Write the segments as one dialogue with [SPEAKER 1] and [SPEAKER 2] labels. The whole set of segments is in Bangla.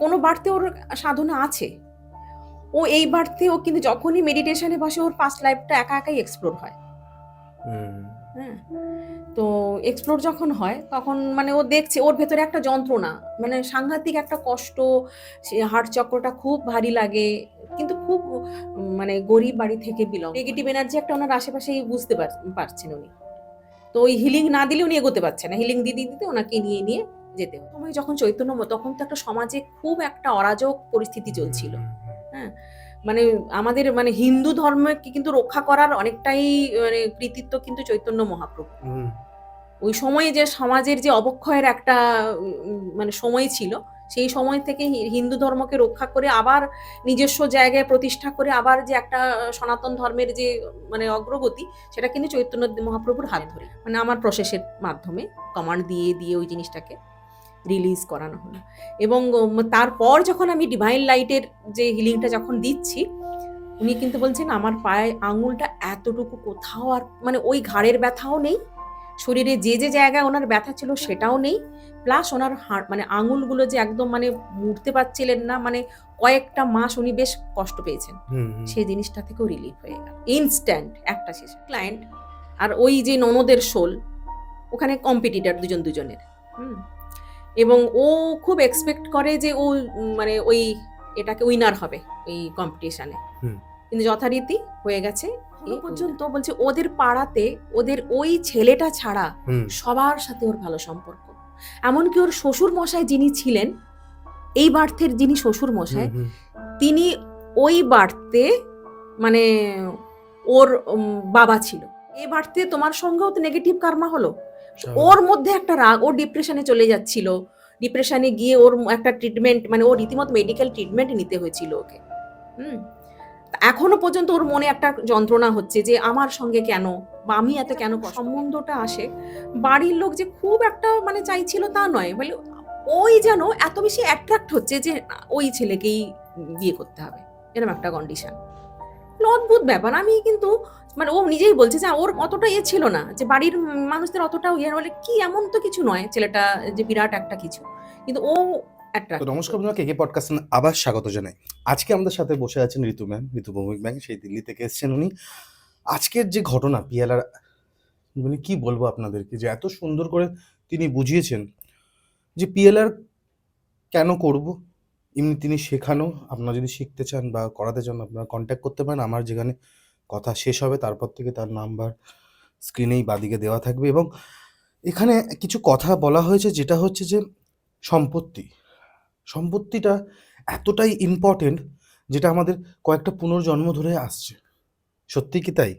[SPEAKER 1] কোনো বাড়তে ওর সাধনা আছে। ও এই বাড়তে ও কিন্তু যখনই মেডিটেশনে বসে ওর পাস্ট লাইফটা একা একাই এক্সপ্লোর হয়। হ্যাঁ, তো এক্সপ্লোর যখন হয় তখন মানে ও দেখছে ওর ভেতরে একটা যন্ত্রণা, মানে সাংঘাতিক একটা কষ্ট, সে হার্ট চক্রটা খুব ভারী লাগে, কিন্তু খুব মানে গরিব বাড়ি থেকে বিলং, নেগেটিভ এনার্জি একটা ওনার আশেপাশেই বুঝতে পারছেন উনি। তো ওই হিলিং না দিলে উনি এগোতে পারছেন না, হিলিং দিতে দিতে ওনাকে নিয়ে নিয়ে যেতে হয়। সময় যখন চৈতন্য তখন তো একটা সমাজে খুব একটা অরাজক পরিস্থিতি চলছিল। হ্যাঁ, মানে আমাদের মানে হিন্দু ধর্মকে কিন্তু রক্ষা করার অনেকটাই মানে কৃতিত্ব কিন্তু চৈতন্য মহাপ্রভু। ওই সময়ে যে সমাজের যে অবক্ষয়ের একটা মানে সময় ছিল, সেই সময় থেকে হিন্দু ধর্মকে রক্ষা করে আবার নিজস্ব জায়গায় প্রতিষ্ঠা করে আবার যে একটা সনাতন ধর্মের যে মানে অগ্রগতি, সেটা কিন্তু চৈতন্য মহাপ্রভুর হাত ধরে, মানে আমার প্রসেসের মাধ্যমে কমান্ড দিয়ে দিয়ে ওই জিনিসটাকে রিলিজ করানো হলো। এবং তারপর যখন আমি ডিভাইন লাইটের যে হিলিংটা যখন দিচ্ছি, উনি কিন্তু বলছেন আমার পায়ে আঙুলটা এতটুকু কোথাও আর মানে ওই ঘাড়ের ব্যথাও নেই, শরীরে যে যে জায়গায় ওনার ব্যথা ছিল সেটাও নেই, প্লাস ওনার হাড় মানে আঙুলগুলো যে একদম মানে মুড়তে পারছিলেন না, মানে কয়েকটা মাস উনি বেশ কষ্ট পেয়েছেন, সেই জিনিসটা থেকেও রিলিফ হয়ে গেল ইনস্ট্যান্ট। একটা শেষ ক্লায়েন্ট আর ওই যে ননদের শোল, ওখানে কম্পিটিটর দুজন দুজনের। হুম, এবং ও খুব এক্সপেক্ট করে যে ও মানে ওই এটাকে উইনার হবে ওই কম্পিটিশনে, কিন্তু যথারীতি হয়ে গেছে। এই পর্যন্ত বলছে ওদের পাড়াতে ওদের ওই ছেলেটা ছাড়া সবার সাথে ওর ভালো সম্পর্ক, এমনকি ওর শ্বশুর মশাই যিনি ছিলেন এই বার্থের, যিনি শ্বশুর মশাই, তিনি ওই বার্থে মানে ওর বাবা ছিল। এই বার্থে তোমার সঙ্গেও তো নেগেটিভ কার্মা হলো, ওর মধ্যে একটা রাগ, ও ডিপ্রেশনে চলে যাচ্ছিল, ডিপ্রেশনে গিয়ে ওর একটা ট্রিটমেন্ট মানে ওর রীতিমতো মেডিকেল ট্রিটমেন্ট নিতে হয়েছিল ওকে। হুম, এখনো পর্যন্ত ওর মনে একটা যন্ত্রণা হচ্ছে যে আমার সঙ্গে কেন, বা আমি এত কেন সম্বন্ধটা আসে। বাড়ির লোক যে খুব একটা মানে চাইছিল তা নয়, বলে ওই যেন এত বেশি অ্যাট্রাক্ট হচ্ছে যে ওই ছেলেকেই বিয়ে করতে হবে, এরকম একটা কন্ডিশন। অদ্ভুত ব্যাপার। আমি কিন্তু মানে ও নিজেই বলছে যে ওর অতটা ইয়ে ছিল না, যে বাড়ির মানুষদের অতটাও ইয়ে, বলে কি এমন তো কিছু নয় ছেলেটা যে বিরাট একটা কিছু, কিন্তু ও
[SPEAKER 2] তো নমস্কার বন্ধুরা, কেকে পডকাস্ট আবার স্বাগত জানাই। আজকে আমাদের সাথে বসে আছেন ঋতু ম্যাম, ঋতু ভৌমিক ম্যাম, সেই দিল্লি থেকে এসেছেন উনি। আজকের যে ঘটনা পিয়ালার, মানে কি বলবো আপনাদেরকে, যে এত সুন্দর করে তিনি বুঝিয়েছেন যে পিএলআর কেন করব। এমনি তিনি শেখানো, আপনারা যদি শিখতে চান বা করাতে চান আপনারা কন্ট্যাক্ট করতে পারেন। আমার যেখানে কথা শেষ হবে তারপর থেকে তার নাম্বার স্ক্রিনেই বাদিকে দেওয়া থাকবে। এবং এখানে কিছু কথা বলা হয়েছে, যেটা হচ্ছে যে সম্পত্তিটা এতটাই ইম্পর্টেন্ট, যেটা আমাদের কয়েকটা পুনর্জন্ম ধরে আসছে। সত্যি কি তাই?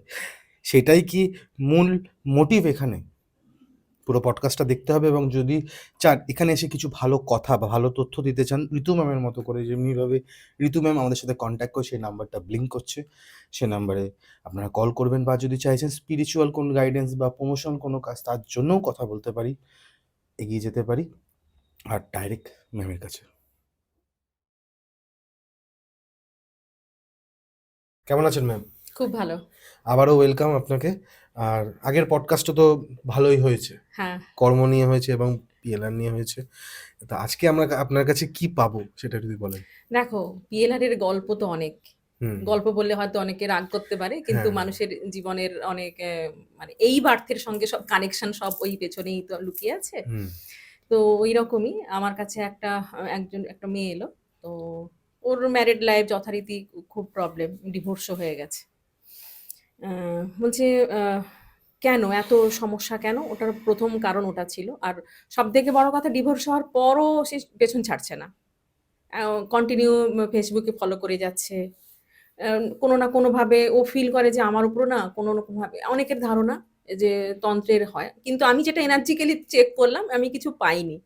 [SPEAKER 2] সেটাই কি মূল মোটিভ এখানে? পুরো পডকাস্টটা দেখতে হবে। এবং যদি চান এখানে এসে কিছু ভালো কথা বা ভালো তথ্য দিতে চান ঋতু ম্যামের মতো করে, যেমনিভাবে ঋতু ম্যাম আমাদের সাথে কন্ট্যাক্ট করে সেই নাম্বারটা ব্লিঙ্ক করছে, সে নাম্বারে আপনারা কল করবেন। বা যদি চাইছেন স্পিরিচুয়াল কোনো গাইডেন্স বা প্রমোশন কোনো কাজ, তার জন্যও কথা বলতে পারি, এগিয়ে যেতে পারি আর ডাইরেক্ট ম্যামের কাছে। কেমন আছেন ম্যাম?
[SPEAKER 1] খুব ভালো।
[SPEAKER 2] আবারও ওয়েলকাম আপনাকে। আর আগের পডকাস্টও তো ভালোই হয়েছে,
[SPEAKER 1] হ্যাঁ,
[SPEAKER 2] কর্ম নিয়ে হয়েছে এবং পিএলআর নিয়ে হয়েছে। তো আজকে আমরা আপনার কাছে কি পাবো সেটা যদি বলেন।
[SPEAKER 1] দেখো পিএলআর এর গল্প তো অনেক, গল্প বললে হয়তো অনেকে রাগ করতে পারে, কিন্তু
[SPEAKER 2] হ্যাঁ।
[SPEAKER 1] মানুষের জীবনের অনেক মানে এই বার্থের সঙ্গে সব কানেকশন সব ওই পেছনেই তো লুকিয়ে আছে। তো ওই রকমই আমার কাছে একটা একটা মেয়ে এলো। তো ওর ম্যারিড লাইফ যথারীতি খুব প্রবলেম, ডিভোর্সও হয়ে গেছে। বলছে কেন এত সমস্যা কেন? ওটার ১ম কারণ ওটা ছিল। আর সবথেকে বড় কথা, ডিভোর্স হওয়ার পরও সে পেছন ছাড়ছে না। কন্টিনিউ ফেসবুকে ফলো করে যাচ্ছে। কোনো না কোনোভাবে ও ফিল করে যে আমার উপরও না কোনো না কোনোভাবে, অনেকের ধারণা যে তন্ত্রের হয়। কিন্তু আমি যেটা এনার্জিক্যালি চেক করলাম, আমি কিছু পাইনি।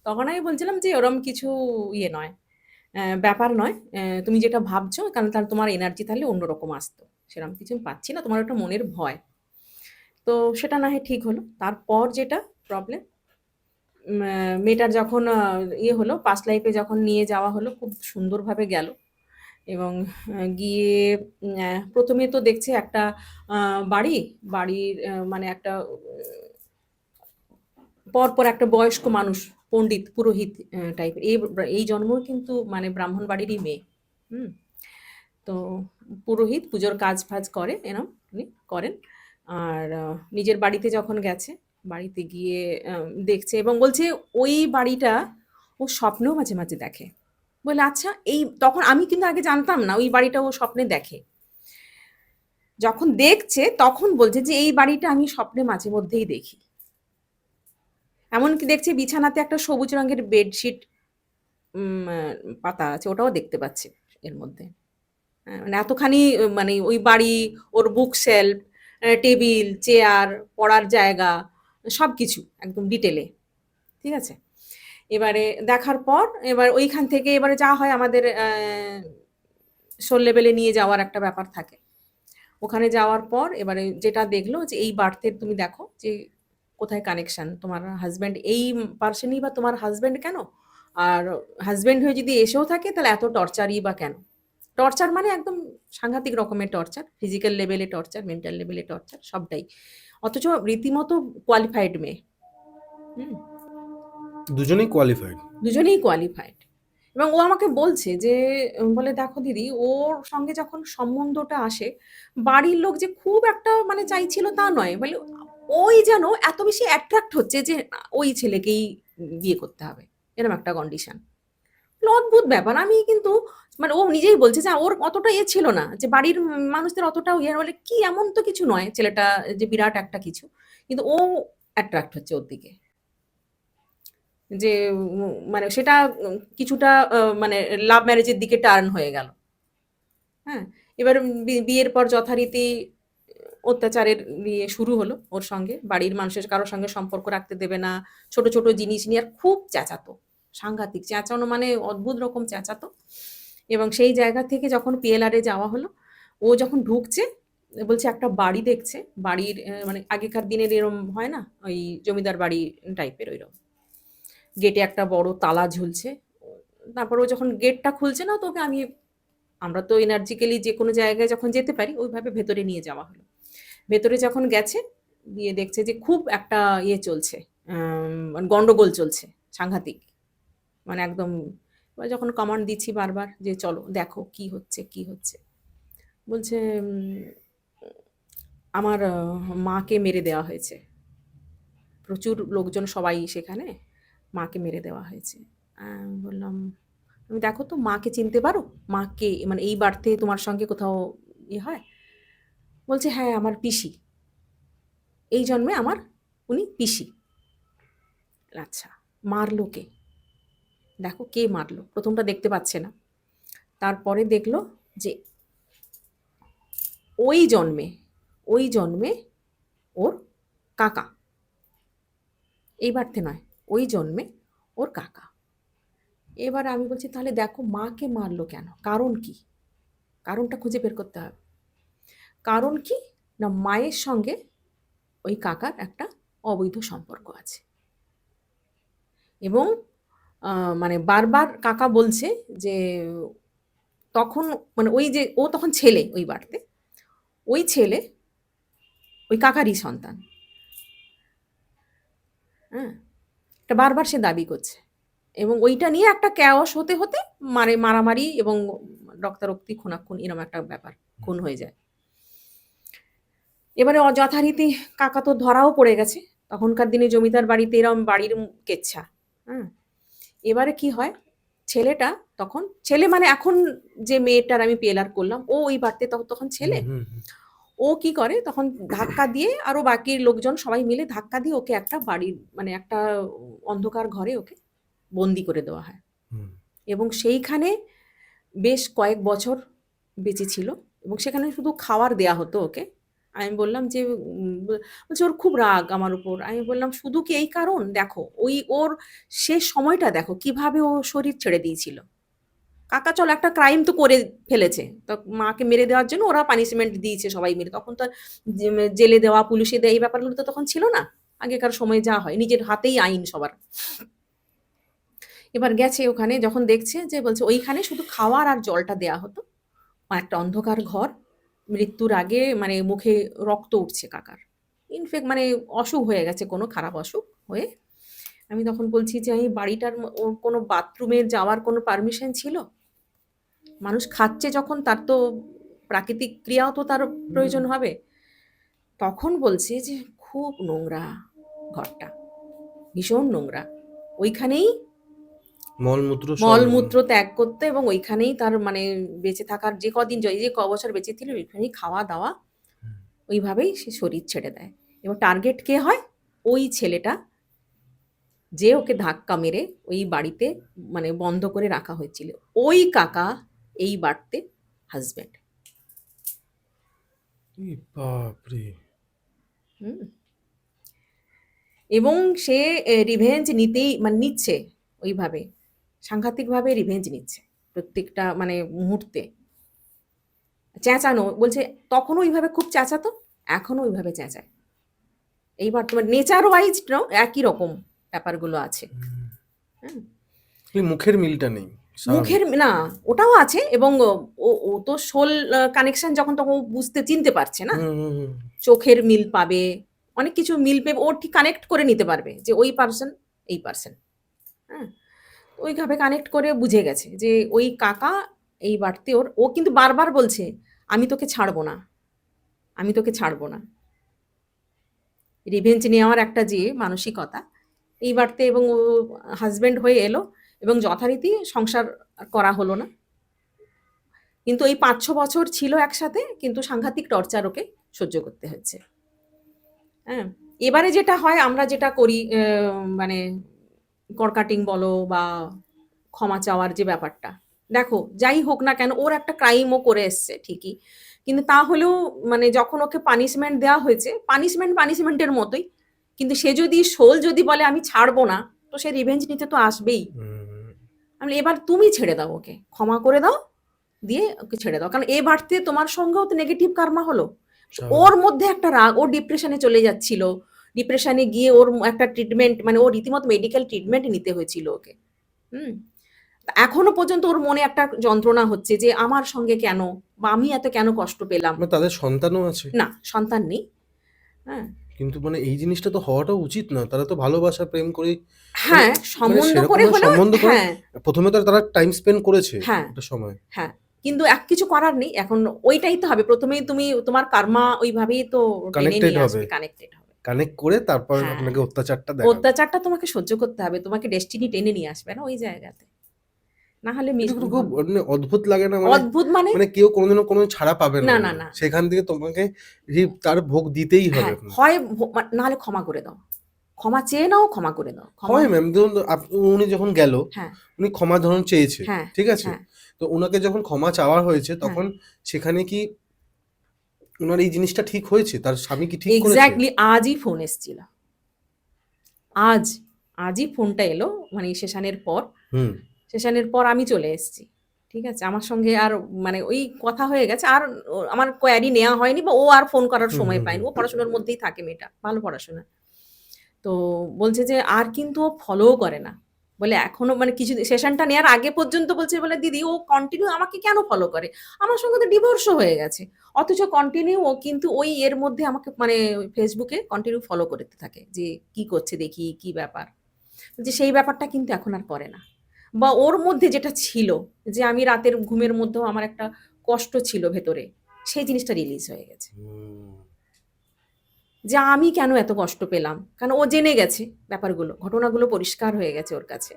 [SPEAKER 1] তখন আমি বলছিলাম যে ওরম কিছু ইয়ে নয়, ব্যাপার নয়। তুমি যেটা ভাবছো কারণ তাহলে তোমার এনার্জি তাহলে অন্যরকম আসতো। সেরকম কিছু আমি পাচ্ছি না, তোমার ওটা মনের ভয়। তো সেটা না হয় ঠিক হলো। তারপর যেটা প্রবলেম, মেয়েটার যখন ইয়ে হলো, পাস্ট লাইফে যখন নিয়ে যাওয়া হলো, খুব সুন্দরভাবে গেল। এবং গিয়ে ১ম এ তো দেখছে একটা বাড়ির মানে একটা পরপর একটা বয়স্ক মানুষ, পণ্ডিত, পুরোহিত টাইপের, এই জন্ম কিন্তু মানে ব্রাহ্মণ বাড়িরই মেয়ে। হুম। তো পুরোহিত পুজোর কাজ ফাজ করে, এরম উনি করেন। আর নিজের বাড়িতে যখন গেছে, বাড়িতে গিয়ে দেখছে এবং বলছে ওই বাড়িটা ও স্বপ্নেও মাঝে মাঝে দেখে। বলে আচ্ছা, এই তখন আমি কিন্তু আগে জানতাম না ওই বাড়িটা ও স্বপ্নে দেখে। যখন দেখছে তখন বলছে যে এই বাড়িটা আমি স্বপ্নে মাঝে মধ্যেই দেখি। এমনকি দেখছে বিছানাতে একটা সবুজ রঙের বেডশিট পাতা আছে, ওটাও দেখতে পাচ্ছে এর মধ্যে। হ্যাঁ, মানে এতখানি মানে ওই বাড়ি, ওর বুক শেলফ, টেবিল, চেয়ার, পড়ার জায়গা, সবকিছু একদম ডিটেলে। ঠিক আছে? এবারে দেখার পর এবার ওইখান থেকে এবারে যা হয় আমাদের সোল লেভেলে নিয়ে যাওয়ার একটা ব্যাপার থাকে। ওখানে যাওয়ার পর এবারে যেটা দেখলো যে এই বার্থের তুমি দেখো যে কোথায় কানেকশন, তোমার হাজব্যান্ড এই পার্সনই বা তোমার হাজব্যান্ড কেন, আর হাজব্যান্ড হয়ে যদি এসেও থাকে তাহলে এত টর্চারই বা কেন। টর্চার মানে একদম সাংঘাতিক রকমের টর্চার, ফিজিক্যাল লেভেলে টর্চার, মেন্টাল লেভেলে টর্চার, সবটাই। অথচ রীতিমতো কোয়ালিফাইড মেয়ে। হুম।
[SPEAKER 2] দুজনেই কোয়ালিফাইড।
[SPEAKER 1] দুজনেই কোয়ালিফাইড। এবং ও আমাকে বলছে যে বলে দেখো দিদি, ওর সঙ্গে যখন সম্বন্ধটা আসে, বাড়ির লোক যে খুব একটা মানে চাইছিল তা নয়, বলে ওই যেন এত বেশি অ্যাট্রাক্ট হচ্ছে যে ওই ছেলেকেই বিয়ে করতে হবে, এরকম একটা কন্ডিশন। অদ্ভুত ব্যাপার। আমি কিন্তু মানে ও নিজেই বলছে যে ওর অতটা ইয়ে ছিল না, যে বাড়ির মানুষদের অতটাও ইয়ে, বলে কি এমন তো কিছু নয় ছেলেটা যে বিরাট একটা কিছু, কিন্তু ও অ্যাট্রাক্ট হচ্ছে ওর দিকে। যে মানে সেটা কিছুটা মানে লাভ ম্যারেজের দিকে টার্ন হয়ে গেল। হ্যাঁ, এবার বিয়ের পর যথারীতি অত্যাচারের বিয়ে শুরু হলো ওর সঙ্গে। বাড়ির মানুষের কারোর সঙ্গে সম্পর্ক রাখতে দেবে না, ছোট ছোট জিনিস নিয়ে আর খুব চেঁচাতো, সাংঘাতিক চেঁচানো, মানে অদ্ভুত রকম চেঁচাতো। এবং সেই জায়গা থেকে যখন পিএলআরে যাওয়া হলো, ও যখন ঢুকছে বলছে একটা বাড়ি দেখছে, বাড়ির মানে আগেকার দিনের এরম হয় না, ওই জমিদার বাড়ি টাইপের ওইরকম। গেটে একটা বড় তালা ঝুলছে। তারপর ও যখন গেটটা খুলছে না, তোকে আমরা তো এনার্জিক্যালি যে কোনো জায়গায় যখন যেতে পারি ওইভাবে ভেতরে নিয়ে যাওয়া হলো। ভেতরে যখন গেছে, গিয়ে দেখছে যে খুব একটা ইয়ে চলছে, গন্ডগোল চলছে, সাংঘাতিক, মানে একদম। এবার যখন কমান্ড দিচ্ছি বারবার যে চলো দেখো কি হচ্ছে কি হচ্ছে, বলছে আমার মাকে মেরে দেওয়া হয়েছে, প্রচুর লোকজন সবাই সেখানে, মাকে মেরে দেওয়া হয়েছে। বললাম তুমি দেখো তো মাকে চিনতে পারো, মাকে মানে এই বাড়িতে তোমার সঙ্গে কোথাও ইয়ে হয়? বলছে হ্যাঁ আমার পিসি, এই জন্মে আমার উনি পিসি। আচ্ছা, মারলো কে? দেখো কে মারলো, প্রথমটা দেখতে পাচ্ছে না, তারপরে দেখলো যে ওই জন্মে, ওই জন্মে ওর কাকা, এই বাড়িতে নয়, ওই জন্মে ওর কাকা। এবার আমি বলছি তাহলে দেখো মাকে মারলো কেন, কারণ কি, কারণটা খুঁজে বের করতে হবে। কারণ কি না, মায়ের সঙ্গে ওই কাকার একটা অবৈধ সম্পর্ক আছে। এবং মানে বারবার কাকা বলছে যে তখন মানে ওই যে ও তখন ছেলে ওই বাড়িতে, ওই ছেলে ওই কাকারই সন্তান। হ্যাঁ, এটা বারবার সে দাবি করছে। এবং ওইটা নিয়ে একটা ক্যাওস হতে হতে মারামারি এবং রক্তারক্তি, খুনাখুন, এরকম একটা ব্যাপার, খুন হয়ে যায়। এবারে যথারীতি কাকা তো ধরাও পড়ে গেছে। তখনকার দিনে জমিদার বাড়িতে এরম বাড়ির কেচ্ছা। হ্যাঁ, এবারে কি হয়, ছেলেটা তখন ছেলে মানে এখন যে মেয়েটার আমি পিএলআর করলাম, ও ওই বাড়িতে তখন ছেলে। ও কি করে তখন ধাক্কা দিয়ে, আরো বাকি লোকজন সবাই মিলে ধাক্কা দিয়ে ওকে একটা বাড়ির মানে একটা অন্ধকার ঘরে ওকে বন্দি করে দেওয়া হয়। এবং সেইখানে বেশ কয়েক বছর বেঁচে ছিল। এবং সেখানে শুধু খাবার দেয়া হতো ওকে। আমি বললাম যে বলছে ওর খুব রাগ আমার উপর। আমি বললাম শুধু কি এই কারণ? দেখো ওই ওর শেষ সময়টা দেখো কিভাবে ও শরীর ছেড়ে দিয়েছিল। কাকা চল একটা ক্রাইম তো করে ফেলেছে, তো মাকে মেরে দেওয়ার জন্য ওরা পানিশমেন্ট দিয়েছে সবাই মিলে। তখন তো জেলে দেওয়া, পুলিশে দেওয়া, এই ব্যাপারগুলো তো তখন ছিল না। আগেকার সময় যা হয়, নিজের হাতেই আইন সবার। এবার গেছে ওখানে, যখন দেখছে যে বলছে ওইখানে শুধু খাওয়ার আর জলটা দেয়া হতো। একটা অন্ধকার ঘর, মৃত্যুর আগে মানে মুখে রক্ত উঠছে কাকার, ইনফেক্ট মানে অসুখ হয়ে গেছে, কোনো খারাপ অসুখ হয়ে আমি তখন বলছি যে এই বাড়িটার ওর কোনো বাথরুমে যাওয়ার কোনো পারমিশন ছিল? মানুষ খাচ্ছে যখন তার তো প্রাকৃতিক ক্রিয়াও তো তার প্রয়োজন হবে। তখন বলছে যে খুব নোংরা ঘরটা, ভীষণ নোংরা। ওইখানেই
[SPEAKER 2] মলমূত্র সব
[SPEAKER 1] মলমূত্র ত্যাগ করতো এবং ওইখানেই তার মানে বেঁচে থাকার যে কদিন যে ক বছর বেঁচে ছিল ওইখানেই খাওয়া দাওয়া, ওইভাবেই সে শরীর ছেড়ে দেয়। এবং টার্গেট কে হয়? ওই ছেলেটা, যে ওকে ধাক্কা মেরে ওই বাড়িতে মানে বন্ধ করে রাখা হয়েছিল। ওই কাকা এই বাড়িতে হাজব্যান্ড।
[SPEAKER 2] বাপরে।
[SPEAKER 1] হুম। এবং সে রিভেঞ্জ নিতেই মানে নিচ্ছে ওইভাবে, সাংঘাতিকভাবে রিভেঞ্জ নিচ্ছে প্রত্যেকটা মানে মুহূর্তে। চেঁচানো বলছে, তখনও ওইভাবে খুব চেঁচাতো, এখনও ওইভাবে চেঁচায়। এইবার তোমার নেচার ওয়াইজ একই রকম ব্যাপারগুলো আছে। হুম।
[SPEAKER 2] মুখের মিলটা নেই,
[SPEAKER 1] মুখের না, ওটাও আছে। এবং ও ও তো সোল কানেকশন যখন তখন ও বুঝতে চিনতে পারছে না, চোখের মিল পাবে, অনেক কিছু মিল পেবে, ও ঠিক কানেক্ট করে নিতে পারবে যে ওই পার্সন এই পার্সন। হ্যাঁ, ওইভাবে কানেক্ট করে বুঝে গেছে যে ওই কাকা এই বাড়তে ওর, ও কিন্তু বারবার বলছে আমি তোকে ছাড়বো না, আমি তোকে ছাড়বো না। রিভেঞ্জ নেওয়ার একটা যে মানসিকতা এই বাড়তে, এবং ও হাজব্যান্ড হয়ে এলো এবং যথারীতি সংসার করা হলো না। কিন্তু এই ৫-৬ বছর ছিল একসাথে, কিন্তু সাংঘাতিক টর্চার ওকে সহ্য করতে হচ্ছে। হ্যাঁ, এবারে যেটা হয় আমরা যেটা করি মানে কড়কাটিং বলো বা ক্ষমা চাওয়ার যে ব্যাপারটা, দেখো যাই হোক না কেন ওর একটা ক্রাইমও করে এসছে ঠিকই, কিন্তু তাহলেও মানে যখন ওকে পানিশমেন্ট দেওয়া হয়েছে, পানিশমেন্টের মতোই, কিন্তু সে যদি যদি বলে আমি ছাড়বো না, তো সে রিভেঞ্জ নিতে তো আসবেই। আমি এবার তুমি ছেড়ে দাও, ওকে ক্ষমা করে দাও, দিয়ে ওকে ছেড়ে দাও, কারণ এ বাড়তে তোমার সঙ্গেও তো নেগেটিভ কার্মা হলো। ওর মধ্যে একটা রাগ, ও ডিপ্রেশনে চলে যাচ্ছিল, ডিপ্রেশনে গিয়ে ওর একটা ট্রিটমেন্ট মানে ও রীতিমতো মেডিকেল ট্রিটমেন্ট নিতে হয়েছিল ওকে। হুম। এখনো পর্যন্ত ওর মনে একটা যন্ত্রণা হচ্ছে যে আমার সঙ্গে কেন, বা আমি এত কেন কষ্ট পেলাম।
[SPEAKER 2] তাদের সন্তানও আছে?
[SPEAKER 1] না, সন্তান নেই। হ্যাঁ,
[SPEAKER 2] কিন্তু মানে এই জিনিসটা তো হওয়াটা উচিত না। তারা তো ভালোবাসা প্রেম করে,
[SPEAKER 1] হ্যাঁ সম্বন্ধ করে হলেও,
[SPEAKER 2] সম্বন্ধ করে
[SPEAKER 1] হ্যাঁ
[SPEAKER 2] প্রথমে তো তারা টাইম স্পেন্ড করেছে
[SPEAKER 1] হ্যাঁ
[SPEAKER 2] একটা সময়।
[SPEAKER 1] হ্যাঁ, কিন্তু এক কিছু করার নেই এখন, ওইটাই তো হবে। প্রথমেই তুমি তোমার কার্মা ওইভাবেই তো টেনে
[SPEAKER 2] কানেক্টেড
[SPEAKER 1] নিয়ে
[SPEAKER 2] হবে,
[SPEAKER 1] আসবে, কানেক্টেড হবে।
[SPEAKER 2] কানেক্ট করে তারপর
[SPEAKER 1] হ্যাঁ,
[SPEAKER 2] আপনাকে অত্যাচারটা দেখাবে।
[SPEAKER 1] অত্যাচারটা তোমাকে সহ্য করতে হবে, তোমাকে ডেস্টিনি টেনে নিয়ে আসবে না ওই জায়গাতে, না হলে
[SPEAKER 2] এটা কিন্তু খুব মানে অদ্ভুত লাগে না? মানে
[SPEAKER 1] অদ্ভুত মানে
[SPEAKER 2] মানে কেউ কোনোদিনও কোনো ছাড়া পাবে
[SPEAKER 1] না
[SPEAKER 2] না,
[SPEAKER 1] না না,
[SPEAKER 2] সেখান থেকে তোমাকে তার ভোগ দিতেই হবে
[SPEAKER 1] হ্যাঁ
[SPEAKER 2] আপনার।
[SPEAKER 1] হয় নাহলে ক্ষমা করে দাও, ক্ষমা চেয়ে নাও, ক্ষমা করে দাও, ক্ষমা।
[SPEAKER 2] হয় ম্যাম, ধরুন উনি যখন গেল,
[SPEAKER 1] হ্যাঁ
[SPEAKER 2] উনি ক্ষমা ধরুন চেয়েছে,
[SPEAKER 1] হ্যাঁ
[SPEAKER 2] ঠিক আছে,
[SPEAKER 1] হ্যাঁ
[SPEAKER 2] তো ওনাকে যখন ক্ষমা চাওয়া হয়েছে
[SPEAKER 1] হ্যাঁ,
[SPEAKER 2] তখন সেখানে কি ওনার এই জিনিসটা ঠিক হয়েছে? তার স্বামী কি ঠিক করেছে?
[SPEAKER 1] এক্স্যাক্টলি আজই ফোন এসেছিল, আজই ফোনটা এলো, মানে সেশনের পর। সেশনের পর আমি চলে এসেছি, ঠিক আছে, আমার সঙ্গে আর মানে ওই কথা হয়ে গেছে, আর আমার কোয়ারি নেওয়া হয়নি, বা ও আর ফোন করার সময় পায়নি, ও পড়াশোনার মধ্যেই থাকে মেয়েটা, ভালো পড়াশোনা। তো বলছে যে আর কিন্তু ও ফলোও করে না, বলে এখনো মানে কিছু সেশনটা নেওয়ার আগে পর্যন্ত বলছে, বলে দিদি ও কন্টিনিউ আমাকে কেন ফলো করে, আমার সঙ্গে তো ডিভোর্সও হয়ে গেছে, অথচ কন্টিনিউ ও কিন্তু ওই এর মধ্যে আমাকে মানে ফেসবুকে কন্টিনিউ ফলো করতে থাকে, যে কি করছে দেখি কি ব্যাপার, যে সেই ব্যাপারটা কিন্তু এখন আর করে না। বা ওর মধ্যে যেটা ছিল, যে আমি রাতের ঘুমের মধ্যেও আমার একটা কষ্ট ছিল ভেতরে, সেই জিনিসটা রিলিজ হয়ে গেছে, যে আমি কেন এত কষ্ট পেলাম, কারণ ও জেনে গেছে ব্যাপারগুলো, ঘটনাগুলো পরিষ্কার হয়ে গেছে ওর কাছে।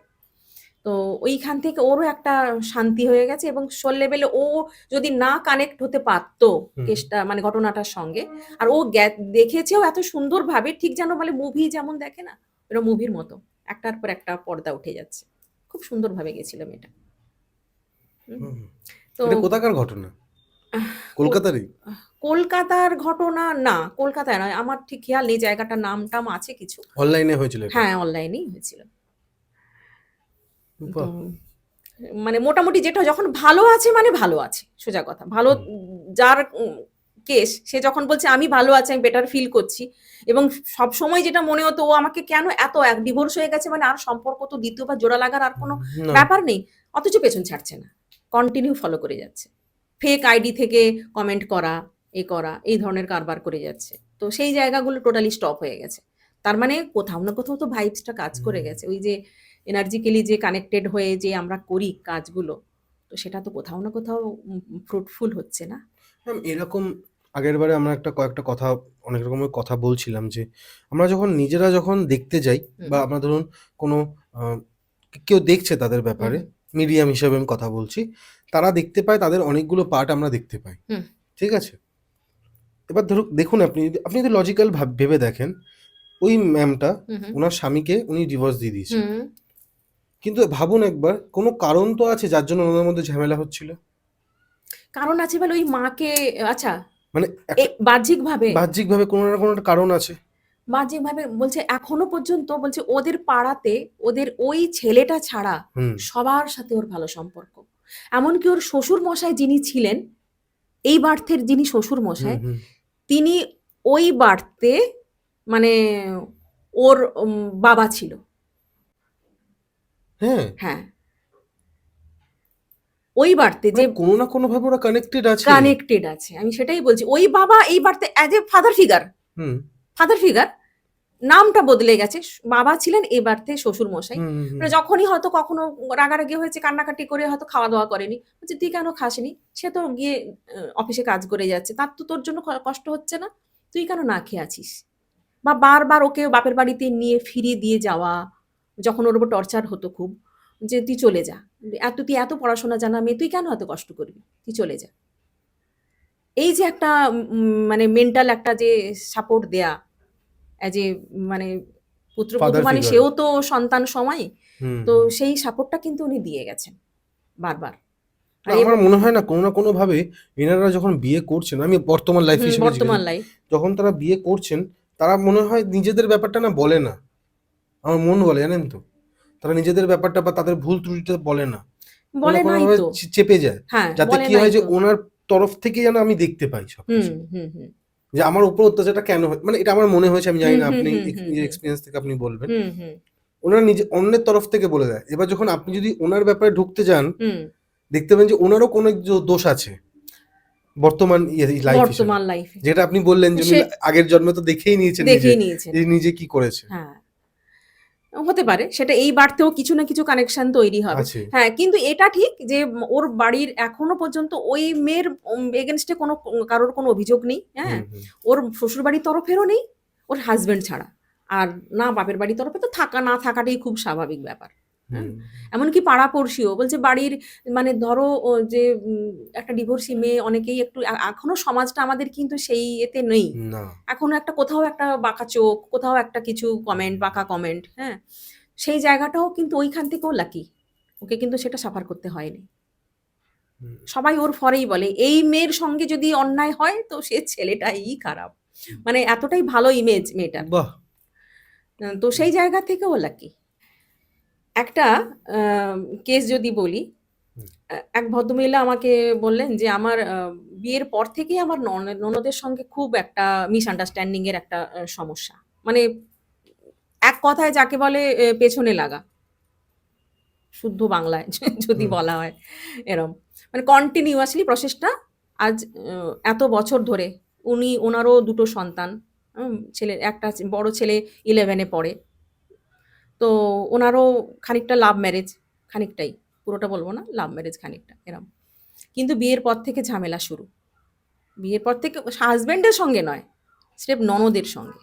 [SPEAKER 1] তো ওইখান থেকে ওরও একটা শান্তি হয়ে গেছে, এবং সোল লেভেলে ও যদি না কানেক্ট হতে পারতো কেসটা মানে ঘটনাটার সঙ্গে, আর ও দেখেছেও এত সুন্দরভাবে, ঠিক যেন বলে মুভি যেমন দেখে না, ওটা মুভির মতো একটার পর একটা পর্দা উঠে যাচ্ছে, খুব সুন্দরভাবে গেছিল মেয়েটা। তো
[SPEAKER 2] এটা কোথাকার ঘটনা? কলকাতারই?
[SPEAKER 1] কলকাতার ঘটনা না, কলকাতায় নয়, আমার ঠিক খেয়াল নেই, জায়গাটার নাম টাম আছে কিছু।
[SPEAKER 2] অনলাইনে হয়েছিল এটা?
[SPEAKER 1] হ্যাঁ, অনলাইনেই হয়েছিল। তো
[SPEAKER 2] বাহ!
[SPEAKER 1] মানে মোটামুটি যেটা যখন ভালো আছে মানে ভালো আছে, সোজা কথা। ভালো যার কেস, সে যখন বলছে আমি ভালো আছি, আমি বেটার ফিল করছি, এবং সবসময় যেটা মনে হতো ও আমাকে কেন এত ডিভোর্স হয়ে গেছে মানে আর সম্পর্ক তো দ্বিতীয়বার জোড়া লাগার আর কোনো
[SPEAKER 2] না।
[SPEAKER 1] ব্যাপার নেই, অথচ পেছন ছাড়ছে না, কন্টিনিউ ফলো করে যাচ্ছে, ফেক আইডি থেকে কমেন্ট করা, এই ধরনের কারবার করে যাচ্ছে। তো সেই জায়গাগুলো টোটালি স্টপ হয়ে গেছে। তার মানে কোথাও না কোথাও তো ভাইবসটা কাজ করে গেছে, ওই যে এনার্জিক্যালি যে কানেক্টেড হয়ে যে আমরা করি কাজগুলো, তো সেটা তো কোথাও না কোথাও ফ্রুটফুল হচ্ছে না।
[SPEAKER 2] ম্যাম এরকম আগের বারে আমরা কয়েকটা কথা, অনেক রকমের কথা বলছিলাম যে আমরা নিজেরা যখন দেখতে যাই,
[SPEAKER 1] হুম
[SPEAKER 2] বা আমরা ধরুন কোনো কেউ দেখছে তাদের
[SPEAKER 1] হুম
[SPEAKER 2] ব্যাপারে, মিডিয়াম হিসেবে আমি কথা বলছি, তারা দেখতে পায়, তাদের অনেকগুলো পার্ট আমরা দেখতে পাই,
[SPEAKER 1] হুম
[SPEAKER 2] ঠিক আছে? এবার ধরুন দেখুন, আপনি যদি লজিক্যাল ভেবে দেখেন, ওই ম্যামটা
[SPEAKER 1] হুম হুম
[SPEAKER 2] ওনার স্বামীকে উনি ডিভোর্স দিয়ে দিয়েছে,
[SPEAKER 1] হুম
[SPEAKER 2] কিন্তু ভাবুন একবার, কোনো কারণ তো আছে যার জন্য ওনাদের মধ্যে ঝামেলা হচ্ছিল।
[SPEAKER 1] কারণ আছে বলে ওই মাকে, আচ্ছা,
[SPEAKER 2] মানে একটা
[SPEAKER 1] বাহ্যিকভাবে
[SPEAKER 2] বাহ্যিকভাবে কোনো না কোনো একটা কারণ আছে।
[SPEAKER 1] বাহ্যিকভাবে বলছে এখনো পর্যন্ত, বলছে ওদের পাড়াতে ওদের ওই ছেলেটা ছাড়া
[SPEAKER 2] হুম
[SPEAKER 1] সবার সাথে ওর ভালো সম্পর্ক। এমনকি ওর শ্বশুর মশাই যিনি ছিলেন, এই বার্থের যিনি শ্বশুর
[SPEAKER 2] হুম
[SPEAKER 1] মশাই,
[SPEAKER 2] হুম
[SPEAKER 1] তিনি ওই বার্থে মানে ওর বাবা ছিল।
[SPEAKER 2] হ্যাঁ,
[SPEAKER 1] হ্যাঁ, ওই বার্থে যে
[SPEAKER 2] মানে কোনো না কোনো ভাবে ওরা কানেক্টেড আছে।
[SPEAKER 1] কানেক্টেড আছে, আমি সেটাই বলছি। ওই বাবা এই বার্থে as a father figure,
[SPEAKER 2] hmm
[SPEAKER 1] father figure, নামটা বদলে গেছে। বাবা ছিলেন এই বার্থে শ্বশুর মশাই।
[SPEAKER 2] হুম হুম হুম।
[SPEAKER 1] মানে যখনই হয়তো কখনো রাগারাগি হয়েছে, কান্নাকাটি করে হয়তো খাওয়া দাওয়া করেনি, বলছে তুই কেন খাসনি, সে তো গিয়ে অফিসে কাজ করে যাচ্ছে, তার তো তোর জন্য কষ্ট হচ্ছে না, তুই কেন না খেয়ে আছিস। বা বারবার ওকে বাপের বাড়িতে নিয়ে ফিরিয়ে দিয়ে যাওয়া, যখন ওর উপর টর্চার হতো খুব, যে তুই চলে যা, তুই এত পড়াশোনা জানা মেয়ে, তুই কেন এত কষ্ট করবি, তুই চলে যা। এই যে একটা মানে মেন্টাল একটা যে সাপোর্ট দেয়া, অ্যাজ এ মানে পুত্রবধূ
[SPEAKER 2] ফাদার
[SPEAKER 1] মানে
[SPEAKER 2] ফিগার।
[SPEAKER 1] সেও তো সন্তান সময়,
[SPEAKER 2] হুম
[SPEAKER 1] তো
[SPEAKER 2] হুম।
[SPEAKER 1] সেই সাপোর্টটা কিন্তু উনি দিয়ে গেছেন বারবার।
[SPEAKER 2] না,
[SPEAKER 1] আর
[SPEAKER 2] আমার মনে হয় না কোনো না কোনো ভাবে এনারা যখন বিয়ে করছেন, আমি বর্তমান লাইফ হিসেবে
[SPEAKER 1] বর্তমান লাইফ
[SPEAKER 2] যখন তারা বিয়ে করছেন, তারা মনে হয় নিজেদের ব্যাপারটা না বলে না। আমার মন বলে, জানেন তো, তারা নিজেদের ব্যাপারটা বা তাদের ভুল ত্রুটিটা বলে না, কোনো না
[SPEAKER 1] বলে
[SPEAKER 2] কোনো
[SPEAKER 1] নাই
[SPEAKER 2] ভাবে
[SPEAKER 1] তো।
[SPEAKER 2] চেপে যায়,
[SPEAKER 1] হ্যাঁ,
[SPEAKER 2] যাতে
[SPEAKER 1] বলে
[SPEAKER 2] কি
[SPEAKER 1] নাই
[SPEAKER 2] হয় যে
[SPEAKER 1] তো।
[SPEAKER 2] ওনার তরফ থেকে যেন আমি দেখতে পাই
[SPEAKER 1] হুম
[SPEAKER 2] সবকিছু,
[SPEAKER 1] হুম হুম
[SPEAKER 2] যে আমার উপর অত্যাচারটা কেন হয়, মানে এটা আমার মনে হয়েছে, আমি জানি
[SPEAKER 1] হুম
[SPEAKER 2] না,
[SPEAKER 1] হুম
[SPEAKER 2] আপনি
[SPEAKER 1] হুম হুম
[SPEAKER 2] নিজের
[SPEAKER 1] হুম
[SPEAKER 2] এক্সপিরিয়েন্স থেকে আপনি বলবেন।
[SPEAKER 1] হুম হুম
[SPEAKER 2] ওনারা নিজে অন্যের তরফ থেকে বলে দেয়, এবার যখন আপনি যদি ওনার ব্যাপারে ঢুকতে যান,
[SPEAKER 1] হুম
[SPEAKER 2] দেখতে পাবেন যে ওনারও কোনো দোষ আছে বর্তমান লাইফ হিসেবে,
[SPEAKER 1] বর্তমান লাইফে
[SPEAKER 2] যেটা আপনি বললেন যে উনি
[SPEAKER 1] সে
[SPEAKER 2] আগের জন্মে তো দেখেই নিয়েছেন নিজে,
[SPEAKER 1] দেখেই নিয়েছেন।
[SPEAKER 2] যে নিজে কি করেছে।
[SPEAKER 1] হ্যাঁ, হতে পারে সেটা এই বাড়তেও কিছু না কিছু কানেকশন তৈরি হবে।
[SPEAKER 2] আছে।
[SPEAKER 1] হ্যাঁ, কিন্তু এটা ঠিক যে ওর বাড়ির এখনো পর্যন্ত ওই মেয়ের এগেইনস্টে কোনো কারোর কোনো অভিযোগ নেই। হ্যাঁ?
[SPEAKER 2] হুম হুম
[SPEAKER 1] ওর শ্বশুরবাড়ির তরফেরও নেই, ওর হাসব্যান্ড ছাড়া। আর না বাপের বাড়ির তরফে তো থাকা না থাকাটাই খুব স্বাভাবিক ব্যাপার। হ্যাঁ?
[SPEAKER 2] হুম।
[SPEAKER 1] এমনকি পাড়া-পড়শিও বলছে বাড়ির, মানে ধরো যে একটা ডিভোর্সি মেয়ে অনেকেই একটু এখনো সমাজটা আমাদের কিন্তু সেই এতে নেই।
[SPEAKER 2] না।
[SPEAKER 1] এখনো একটা কোথাও একটা বাঁকা চোখ, কোথাও একটা কিছু কমেন্ট, বাঁকা কমেন্ট, হ্যাঁ? সেই জায়গাটাও কিন্তু ওইখান থেকেও লাকি। ওকে কিন্তু সেটা সাফার করতে হয়নি।
[SPEAKER 2] হুম,
[SPEAKER 1] সবাই ওর ফরেই বলে, এই মেয়ের সঙ্গে যদি অন্যায় হয় তো সে ছেলেটাই খারাপ। মানে এতটাই ভালো ইমেজ মেয়েটার।
[SPEAKER 2] বাহ।
[SPEAKER 1] তো সেই জায়গা থেকেও লাকি। একটা আ কেস যদি বলি,
[SPEAKER 2] হুম,
[SPEAKER 1] এক ভদ্রমহিলা আমাকে বললেন যে আমার বিয়ের পর থেকেই আমার ননদের সঙ্গে খুব একটা মিসআন্ডারস্ট্যান্ডিং এর একটা সমস্যা। মানে এক কথায় যাকে বলে পেছনে লাগা। শুদ্ধ বাংলায় যদি
[SPEAKER 2] হুম।
[SPEAKER 1] বলা হয় এরম। মানে কন্টিনিউয়াসলি প্রসেসটা আজ এত বছর ধরে, ওনারও ২ টো সন্তান। ছেলের একটা বড় ছেলে 11 এ পড়ে। তো ওনারও খানিকটা লাভ ম্যারেজ, খানিকটাই, পুরোটা বলব না, লাভ ম্যারেজ খানিকটা এরম। কিন্তু বিয়ের পর থেকে ঝামেলা শুরু। বিয়ের পর থেকে হাসব্যান্ডের সঙ্গে নয়, স্রেফ ননদের সঙ্গে।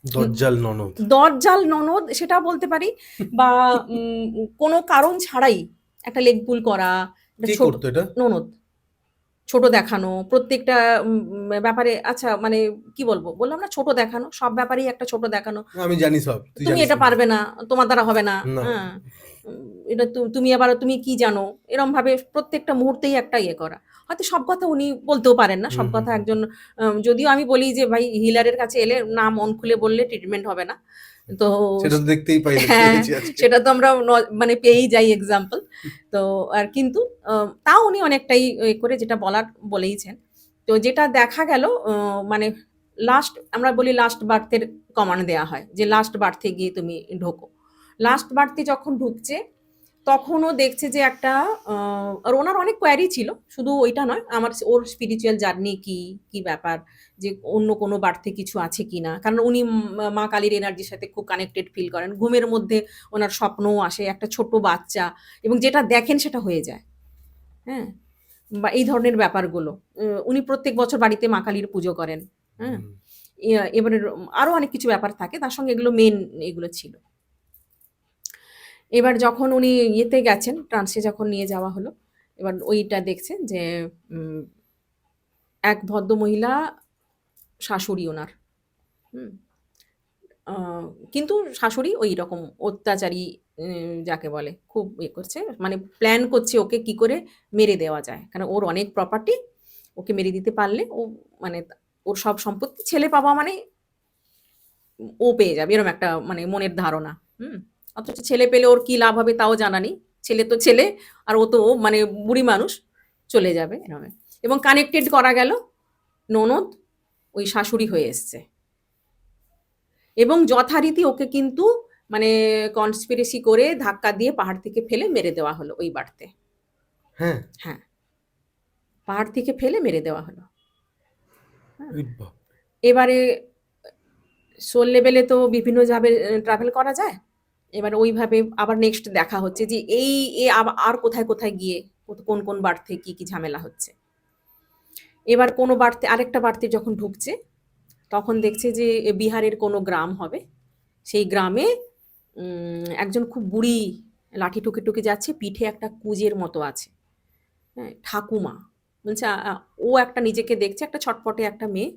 [SPEAKER 2] দজ্জাল ননদ।
[SPEAKER 1] দজ্জাল ননদ সেটা বলতে পারি, বা কোনো কারণ ছাড়াই একটা লেগ পুল করা, একটা
[SPEAKER 2] কে
[SPEAKER 1] ছোট
[SPEAKER 2] করতো এটা?
[SPEAKER 1] ননদ, ছোট দেখানো, প্রত্যেকটা ব্যাপারে, আচ্ছা মানে কি বলবো? বললাম না ছোট দেখানো, সব ব্যাপারেই একটা ছোট দেখানো।
[SPEAKER 2] আমি জানি সব, তুই
[SPEAKER 1] তুমি
[SPEAKER 2] জানিস
[SPEAKER 1] এটা
[SPEAKER 2] না।
[SPEAKER 1] পারবে না, তোমার দ্বারা হবে না,
[SPEAKER 2] না।
[SPEAKER 1] হ্যাঁ? এটা তুমি আবার তুমি কি জানো? এরমভাবে প্রত্যেকটা মুহূর্তেই একটা ইয়ে করা। হয়তো সব কথা উনি বলতেও পারেন না।
[SPEAKER 2] হুম
[SPEAKER 1] সব
[SPEAKER 2] হুম
[SPEAKER 1] কথা
[SPEAKER 2] হুম।
[SPEAKER 1] একজন, যদিও আমি বলি যে ভাই হিলারের কাছে এলে না মন খুলে বললে ট্রিটমেন্ট হবে না। তো
[SPEAKER 2] সেটা তো দেখতেই
[SPEAKER 1] হ্যাঁ,
[SPEAKER 2] পেয়েছি আজকে।
[SPEAKER 1] সেটা তো আমরা মানে পেয়েই যাই এক্সাম্পল। তো আর কিন্তু তাও উনি অনেকটাই করে যেটা বলার বলেইছেন। তো যেটা দেখা গেল, মানে আমরা বলি লাস্ট বার্থের কমান্ড দেয়া হয় যে লাস্ট বার্থে গিয়ে তুমি ঢোকো। লাস্ট বার্থে যখন ঢুকছে, তখনও দেখছে যে একটা আর ওনার অনেক কোয়ারি ছিল, শুধু ওইটা নয়, আমার ওর স্পিরিচুয়াল জার্নি কি, কি ব্যাপার, যে অন্য কোনো বাড়তি কিছু আছে কিনা, কারণ উনি মা কালীর এনার্জির সাথে খুব কানেক্টেড ফিল করেন। ঘুমের মধ্যে ওনার স্বপ্নও আসে একটা ছোট বাচ্চা, এবং যেটা দেখেন সেটা হয়ে যায়। হ্যাঁ, বা এই ধরনের ব্যাপারগুলো উনি প্রত্যেক বছর বাড়িতে মা কালীর পুজো করেন। হ্যাঁ, এবারে আরো অনেক কিছু ব্যাপার থাকে, তার সঙ্গে এগুলো মেন এগুলো ছিল। এবার যখন উনি ইয়েতে গেছেন, ট্রান্সে যখন নিয়ে যাওয়া হলো, এবার ওইটা দেখছেন যে এক ভদ্রমহিলা শাশুড়ি ওনার। হুম, কিন্তু শাশুড়ি ওই রকম অত্যাচারী, যাকে বলে, খুব ইয়ে করছে, মানে প্ল্যান করছে ওকে কি করে মেরে দেওয়া যায়, কারণ ওর অনেক প্রপার্টি, ওকে মেরে দিতে পারলে ও মানে ওর সব সম্পত্তি ছেলে পাবা মানে ও পেয়ে যাবে, এরকম একটা মানে মনের ধারণা। হুম, অথচ ছেলে পেলে ওর কি লাভ হবে তাও জানা নেই, ছেলে তো ছেলে, আর ও তো মানে বুড়ি মানুষ, চলে যাবে এরকম। এবং কানেক্টেড করা গেল ননদ ওই শাশুড়ি হয়ে এসছে, এবং যথারীতি ওকে কিন্তু মানে কনস্পিরেসি করে ধাক্কা দিয়ে পাহাড় থেকে ফেলে মেরে দেওয়া হলো ওই বাড়তে।
[SPEAKER 2] হ্যাঁ,
[SPEAKER 1] হ্যাঁ, পাহাড় থেকে ফেলে মেরে দেওয়া হলো। হ্যাঁ,
[SPEAKER 2] এই বাপ।
[SPEAKER 1] এবারে সোল লেভেলে তো বিভিন্ন যাবে ট্রাভেল করা যায়, এবার ওইভাবে আবার নেক্সট দেখা হচ্ছে যে এই আর কোথায় কোথায় গিয়ে কোন কোন বার্থে কি কি ঝামেলা হচ্ছে। এবার কোনো বার্থে আরেকটা বার্থে যখন ঢুকছে, তখন দেখছে যে বিহারের কোনো গ্রাম হবে, সেই গ্রামে একজন খুব বুড়ি লাঠি টুকে টুকে যাচ্ছে, পিঠে একটা কুজের মতো আছে। হ্যাঁ, ঠাকুমা বলছে ও একটা নিজেকে দেখছে একটা ছটপটে একটা মেয়ে,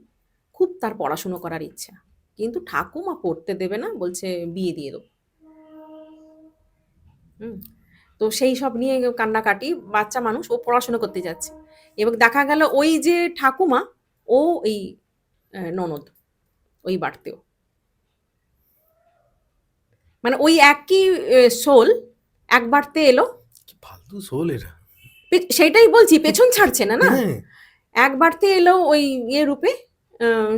[SPEAKER 1] খুব তার পড়াশুনো করার ইচ্ছা, কিন্তু ঠাকুমা পড়তে দেবে না, বলছে বিয়ে দিয়ে দেবো। হুম, তো সেই সব নিয়ে কান্নাকাটি, বাচ্চা মানুষ, ও পড়াশোনা করতে যাচ্ছে, এবং দেখা গেল ওই যে ঠাকুমা, ও এই ননদ ওই বাড়তেও, মানে ওই একই সোল এক বাড়তে এলো।
[SPEAKER 2] কি ফালতু সোল এরা।
[SPEAKER 1] সেটাই বলছি, পেছন ছাড়ছে না না।
[SPEAKER 2] হ্যাঁ,
[SPEAKER 1] এক বাড়তে এলো ওই ইয়ে রূপে,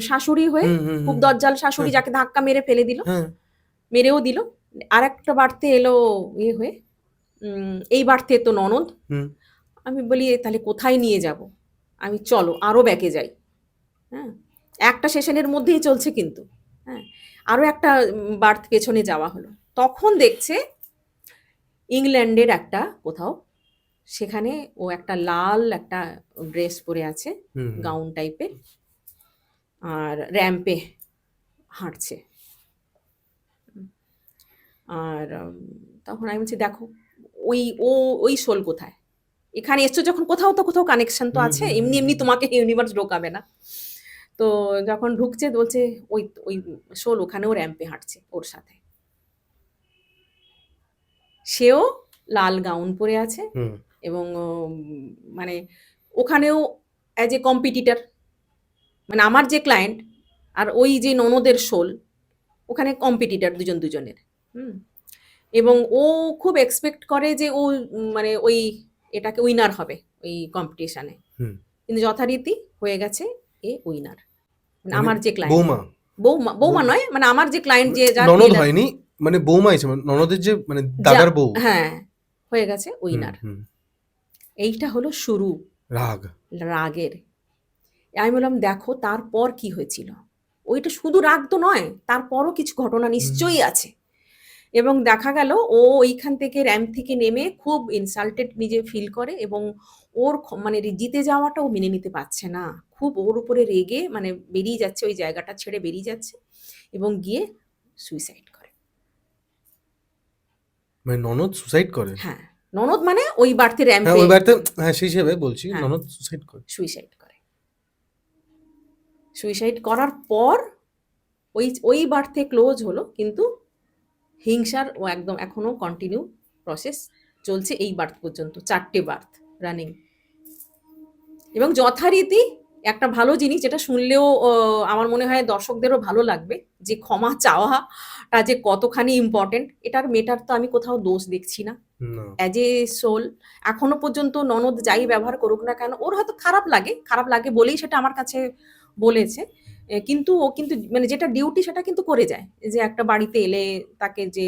[SPEAKER 1] শাশুড়ি হয়ে,
[SPEAKER 2] হুম হুম
[SPEAKER 1] খুব
[SPEAKER 2] হুম,
[SPEAKER 1] দজ্জাল শাশুড়ি,
[SPEAKER 2] হ্যাঁ
[SPEAKER 1] যাকে ধাক্কা মেরে ফেলে দিল,
[SPEAKER 2] হ্যাঁ,
[SPEAKER 1] মেরেও দিল। আর একটা বাড়তে এলো ইয়ে হয়ে, এই বাড়তে তো ননদ।
[SPEAKER 2] হুম,
[SPEAKER 1] আমি বলি তাহলে কোথায় নিয়ে যাব, আমি চলো আরও ব্যাকে যাই। হ্যাঁ, একটা সেশনের মধ্যেই চলছে কিন্তু। হ্যাঁ, আরও একটা বার্থ পেছনে যাওয়া হলো, তখন দেখছে ইংল্যান্ডের একটা কোথাও, সেখানে ও একটা লাল একটা ড্রেস পরে আছে,
[SPEAKER 2] হুম,
[SPEAKER 1] গাউন টাইপের, আর র্যাম্পে হাঁটছে। আর তখন আমি বলছি দেখো ওই ও ওই সোল কোথায়, এখানে এসছো যখন কোথাও তো কোথাও কানেকশন তো
[SPEAKER 2] হুম,
[SPEAKER 1] আছে,
[SPEAKER 2] হুম,
[SPEAKER 1] এমনি
[SPEAKER 2] হুম,
[SPEAKER 1] এমনি
[SPEAKER 2] হুম।
[SPEAKER 1] তোমাকে ইউনিভার্স ঢোকাবে না। তো যখন ঢুকছে বলছে ওই ওই সোল ওখানেও র্যাম্পে হাঁটছে ওর সাথে, সেও লাল গাউন পরে আছে,
[SPEAKER 2] হুম,
[SPEAKER 1] এবং মানে ওখানেও অ্যাজ এ কম্পিটিটার, মানে আমার যে ক্লায়েন্ট আর ওই যে ননদের সোল, ওখানে কম্পিটিটার দুজন দুজনের। হুম, এবং ও খুব এক্সপেক্ট করে যে ও মানে ওই এটাকে উইনার হবে ওই কম্পিটিশানে,
[SPEAKER 2] হুম।
[SPEAKER 1] কিন্তু যথারীতি হয়ে গেছে এ উইনার, মানে
[SPEAKER 2] মানে
[SPEAKER 1] আমার যে ক্লায়েন্ট।
[SPEAKER 2] বৌমা,
[SPEAKER 1] বৌমা বৌমা
[SPEAKER 2] বৌ-
[SPEAKER 1] নয়, মানে আমার যে ক্লায়েন্ট, যে যার
[SPEAKER 2] ননদ
[SPEAKER 1] ডিলার,
[SPEAKER 2] হয়নি, মানে বৌমা হিসেবে ননদের যে মানে
[SPEAKER 1] যা,
[SPEAKER 2] দাদার বউ।
[SPEAKER 1] হ্যাঁ, হয়ে গেছে
[SPEAKER 2] হুম
[SPEAKER 1] উইনার।
[SPEAKER 2] হুম।
[SPEAKER 1] এইটা হলো শুরু
[SPEAKER 2] রাগ।
[SPEAKER 1] রাগের। আমি বললাম দেখো তারপর কি হয়েছিল, ওইটা শুধু রাগ তো নয়, তারপরও কিছু ঘটনা
[SPEAKER 2] হুম,
[SPEAKER 1] নিশ্চয়ই আছে। এবং দেখা গেল ও ওইখান থেকে র্যাম্প থেকে নেমে খুব ইনসাল্টেড নিজে ফিল করে, এবং ওর মানে জিতে যাওয়াটা ও মেনে নিতে পারছে না, খুব ওর উপরে রেগে মানে বেরিয়ে যাচ্ছে, ওই জায়গাটা ছেড়ে বেরিয়ে যাচ্ছে, এবং গিয়ে সুইসাইড করে।
[SPEAKER 2] মানে ননদ সুসাইড করে?
[SPEAKER 1] হ্যাঁ, ননদ মানে ওই বাড়তি
[SPEAKER 2] হ্যাঁ
[SPEAKER 1] র্যাম্পে,
[SPEAKER 2] ওই বাড়িতে, হ্যাঁ সেই হিসেবে বলছি,
[SPEAKER 1] হ্যাঁ,
[SPEAKER 2] ননদ সুসাইড করে।
[SPEAKER 1] সুইসাইড করে। সুইসাইড করার পর ওই ওই বার্থে ক্লোজ হলো, কিন্তু হিংসার ও একদম এখনো কন্টিনিউ প্রসেস চলছে এই বার্থ পর্যন্ত, 4টে বার্থ রানিং। এবং যথারীতি একটা ভালো জিনিস, যেটা শুনলেও আমার মনে হয় দর্শকদেরও ভালো লাগবে, যে ক্ষমা চাওয়াটা যে কতখানি ইম্পর্টেন্ট, এটার মেয়েটার তো আমি কোথাও দোষ দেখছি না।
[SPEAKER 2] না।
[SPEAKER 1] অ্যাজ এ সোল, এখনো পর্যন্ত ননদ যাই ব্যবহার করুক না কেন, ওর হয়তো খারাপ লাগে বলেই সেটা আমার কাছে বলেছে। কিন্তু ও কিন্তু মানে যেটা ডিউটি সেটা কিন্তু করে যায়, যে একটা বাড়িতে এলে তাকে যে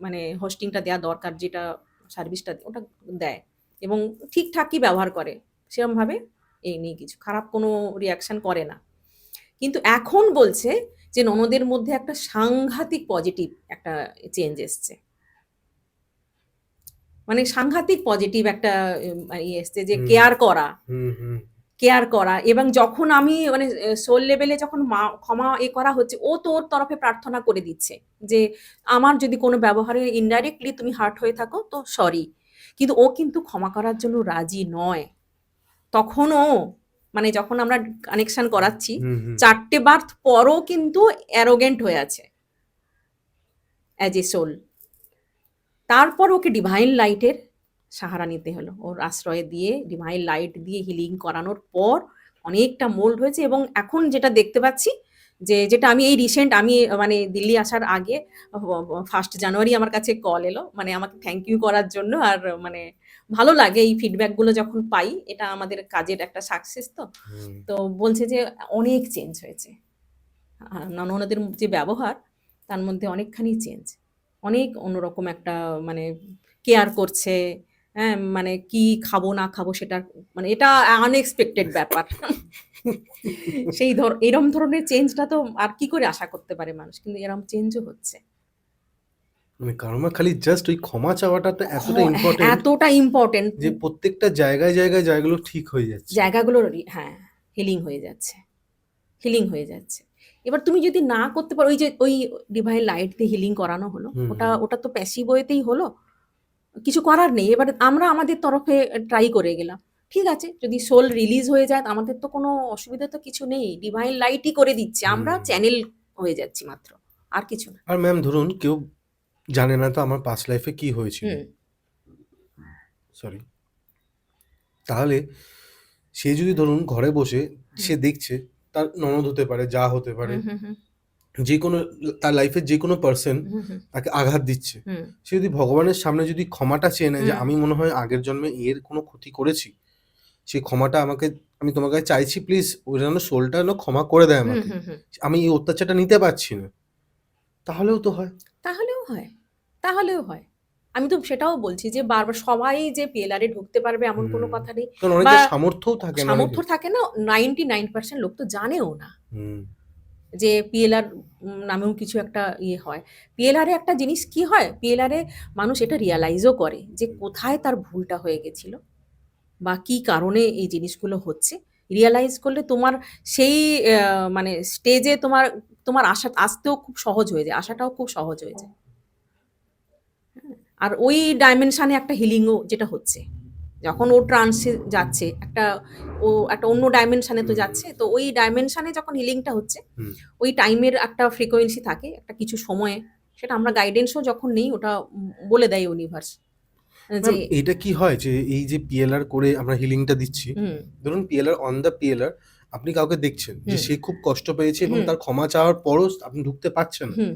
[SPEAKER 1] মানে হোস্টিংটা দেওয়া দরকার, যেটা সার্ভিসটা ওটা দেয় এবং ঠিকঠাকই ব্যবহার করে, সেরকমভাবে এই নিয়ে কিছু খারাপ কোনো রিয়াকশন করে না। কিন্তু এখন বলছে যে ননদের মধ্যে একটা সাংঘাতিক পজিটিভ একটা চেঞ্জ এসছে, মানে সাংঘাতিক পজিটিভ একটা ইয়ে এসছে যে
[SPEAKER 2] হুম
[SPEAKER 1] কেয়ার করা,
[SPEAKER 2] হুম হুম
[SPEAKER 1] কেয়ার করা। এবং যখন আমি মানে সোল লেভেলে যখন ক্ষমা করা হচ্ছে, ও তো ওর তরফে প্রার্থনা করে দিচ্ছে যে আমার যদি কোনো ব্যবহারে ইনডাইরেক্টলি তুমি হার্ট হয়ে থাকো তো সরি, কিন্তু ও কিন্তু ক্ষমা করার জন্য রাজি নয়। তখনও মানে যখন আমরা কানেকশন করাচ্ছি
[SPEAKER 2] হুম হুম
[SPEAKER 1] 4টে বার্থ পরও কিন্তু অ্যারোগেন্ট হয়ে আছে অ্যাজ এ সোল। তারপর ওকে ডিভাইন লাইটের সাহারা নিতে হলো, ওর আশ্রয় দিয়ে ডিভাইন লাইট দিয়ে হিলিং করানোর পর অনেকটা মোল্ড হয়েছে। এবং এখন যেটা দেখতে পাচ্ছি যে যেটা আমি এই রিসেন্ট আমি মানে দিল্লি আসার আগে 1 জানুয়ারি আমার কাছে কল এলো, মানে আমাকে থ্যাংক ইউ করার জন্য। আর মানে ভালো লাগে এই ফিডব্যাকগুলো যখন পাই, এটা আমাদের কাজের একটা সাকসেস। তো
[SPEAKER 2] হুম।
[SPEAKER 1] তো বলছে যে অনেক চেঞ্জ হয়েছে, ননদের যে ব্যবহার তার মধ্যে অনেকখানি চেঞ্জ, অনেক অন্যরকম একটা মানে কেয়ার করছে। হ্যাঁ, মানে কি খাবো না খাবো সেটা মানে এটা আনএক্সপেক্টেড ব্যাপার। সেই এরম ধরনের চেঞ্জটা তো আর কি করে আশা করতে পারে মানুষ, কিন্তু এরম চেঞ্জও হচ্ছে।
[SPEAKER 2] মানে কার্মা খালি জাস্ট ওই ক্ষমা চাওয়াটা তো এতটা ইম্পর্টেন্ট
[SPEAKER 1] এতটা ইম্পর্টেন্ট
[SPEAKER 2] যে প্রত্যেকটা জায়গায় জায়গায় জায়গাগুলো ঠিক হয়ে যাচ্ছে।
[SPEAKER 1] জায়গাগুলো, হ্যাঁ, হিলিং হয়ে যাচ্ছে, হিলিং হয়ে যাচ্ছে। এবার তুমি যদি না করতে পারো, ওই যে ওই ডিভাইন লাইট দিয়ে হিলিং করানো হলো,
[SPEAKER 2] হুম
[SPEAKER 1] ওটা
[SPEAKER 2] হুম
[SPEAKER 1] ওটা তো প্যাসিভ ওয়েতেই হলো, কিছু করার নেই। এবার আমরা আমাদের তরফে ট্রাই করে গেলাম, ঠিক আছে, যদি সোল রিলিজ হয়ে যায় আমাদের তো কোনো অসুবিধা তো কিছু নেই, ডিভাইন লাইটই করে দিচ্ছে, আমরা
[SPEAKER 2] হুম।
[SPEAKER 1] চ্যানেল হয়ে যাচ্ছি মাত্র, আর কিছু না।
[SPEAKER 2] আর ম্যাম ধরুন কেউ জানে না তো আমার পাস্ট লাইফে কি হয়েছিল,
[SPEAKER 1] হুম
[SPEAKER 2] সরি, তাহলে সে যদি ধরুন ঘরে বসে
[SPEAKER 1] হুম
[SPEAKER 2] সে দেখছে তার ননদ হতে পারে, যা হতে পারে,
[SPEAKER 1] হুম হুম হুম
[SPEAKER 2] যে কোনো তার লাইফের যে কোনো পার্সন
[SPEAKER 1] হুম হুম
[SPEAKER 2] তাকে আঘাত দিচ্ছে,
[SPEAKER 1] হুম
[SPEAKER 2] সে যদি ভগবানের সামনে যদি ক্ষমাটা চেয়ে নেয় যে
[SPEAKER 1] হুম
[SPEAKER 2] আমি মনে হয় আগের জন্মে এর কোনো ক্ষতি করেছি, সেই ক্ষমাটা আমাকে, আমি তোমার কাছে চাইছি প্লিজ ওই যেন সোলটা যেন ক্ষমা করে দেয়
[SPEAKER 1] হুম
[SPEAKER 2] আমাকে,
[SPEAKER 1] হুম হুম
[SPEAKER 2] আমি এই অত্যাচারটা নিতে পারছি না, তাহলেও তো হয়।
[SPEAKER 1] তাহলেও হয়, তাহলেও হয়। আমি তো সেটাও বলছি যে বারবার সবাই যে পিএলআরে ঢুকতে পারবে এমন কোনো
[SPEAKER 2] হুম।
[SPEAKER 1] কথা নেই,
[SPEAKER 2] কারণ
[SPEAKER 1] বা
[SPEAKER 2] অনেকের সামর্থ্যও থাকে না
[SPEAKER 1] সামর্থ্য
[SPEAKER 2] অনেকের।
[SPEAKER 1] থাকে না, 99% লোক তো জানেও না
[SPEAKER 2] হুম
[SPEAKER 1] যে পিএলআর নামেও কিছু একটা ইয়ে হয়। পিএলআরে একটা জিনিস কি হয়, পিএলআরে মানুষ এটা রিয়ালাইজও করে যে কোথায় তার ভুলটা হয়ে গেছিল বা কি কারণে এই জিনিসগুলো হচ্ছে। রিয়ালাইজ করলে তোমার সেই মানে স্টেজে তোমার তোমার আসতেও খুব সহজ হয়ে যায়, আসাটাও খুব সহজ হয়ে যায়। আর ওই ডাইমেনশনে একটা হিলিংও যেটা হচ্ছে, যখন ও ট্রান্সে যাচ্ছে একটা, ও একটা অন্য ডাইমেনশনে তো
[SPEAKER 2] হুম
[SPEAKER 1] যাচ্ছে, তো ওই ডাইমেনশনে যখন হিলিংটা হচ্ছে,
[SPEAKER 2] হুম।
[SPEAKER 1] ওই টাইমের একটা ফ্রিকোয়েন্সি থাকে একটা কিছু সময়ে, সেটা আমরা গাইডেন্সও যখন নেই ওটা বলে দেয় ইউনিভার্স যে
[SPEAKER 2] ম্যাম এটা কি হয় যে এই যে পিএলআর করে আমরা হিলিংটা দিচ্ছি,
[SPEAKER 1] হুম
[SPEAKER 2] ধরুন পিএলআর অন দ্য পিএলআর আপনি কাউকে দেখছেন যে
[SPEAKER 1] হুম
[SPEAKER 2] সে খুব কষ্ট পেয়েছে এবং
[SPEAKER 1] হুম
[SPEAKER 2] তার ক্ষমা চাওয়ার পরও আপনি ঢুকতে পারছেন না,
[SPEAKER 1] হুম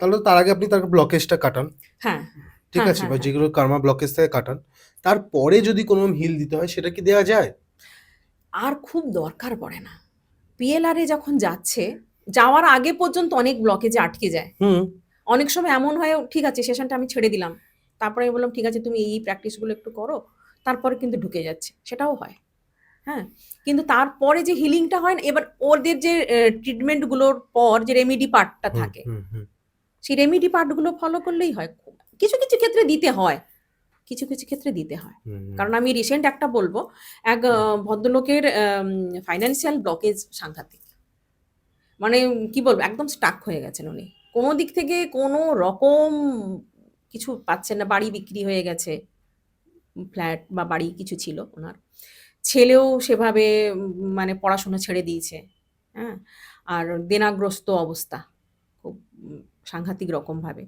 [SPEAKER 2] তাহলে তার আগে আপনি তার ব্লকেজটা কাটান,
[SPEAKER 1] হ্যাঁ
[SPEAKER 2] ঠিক
[SPEAKER 1] হ্যাঁ
[SPEAKER 2] আছে,
[SPEAKER 1] হ্যাঁ
[SPEAKER 2] বা
[SPEAKER 1] হ্যাঁ
[SPEAKER 2] যেগুলো কার্মা ব্লকেজ থেকে কাটান, তারপরে যদি কোনো হিল দিতে হয় সেটা কি দেওয়া যায়?
[SPEAKER 1] আর খুব দরকার পড়ে না। পিএলআরে যখন যাচ্ছে, যাওয়ার আগে পর্যন্ত অনেক ব্লকেজে আটকে যায়।
[SPEAKER 2] হুম
[SPEAKER 1] অনেক সময় এমন হয় ঠিক আছে সেশনটা আমি ছেড়ে দিলাম, তারপরে আমি বললাম ঠিক আছে তুমি এই প্র্যাকটিসগুলো একটু করো, তারপরে কিন্তু ঢুকে যাচ্ছে, সেটাও হয়। হ্যাঁ, কিন্তু তারপরে যে হিলিংটা হয় না, এবার ওদের যে ট্রিটমেন্টগুলোর পর যে রেমেডি পার্টটা
[SPEAKER 2] হুম
[SPEAKER 1] থাকে,
[SPEAKER 2] হুম হুম
[SPEAKER 1] সেই রেমেডি পার্টগুলো ফলো করলেই হয়। কিছু কিছু ক্ষেত্রে দিতে হয়, কিছু কিছু ক্ষেত্রে দিতে হয়।
[SPEAKER 2] হুম
[SPEAKER 1] কারণ আমি রিসেন্ট একটা বলবো, এক ভদ্রলোকের ফাইন্যান্সিয়াল ব্লকেজ সাংঘাতিক, মানে কি বলবো একদম স্টাক হয়ে গেছেন উনি, কোনো দিক থেকে কোনো রকম কিছু পাচ্ছেন না, বাড়ি বিক্রি হয়ে গেছে, ফ্ল্যাট বা বাড়ি কিছু ছিল ওনার, ছেলেও সেভাবে মানে পড়াশোনা ছেড়ে দিয়েছে। হ্যাঁ, আর দেনাগ্রস্ত অবস্থা খুব সাংঘাতিক রকমভাবে,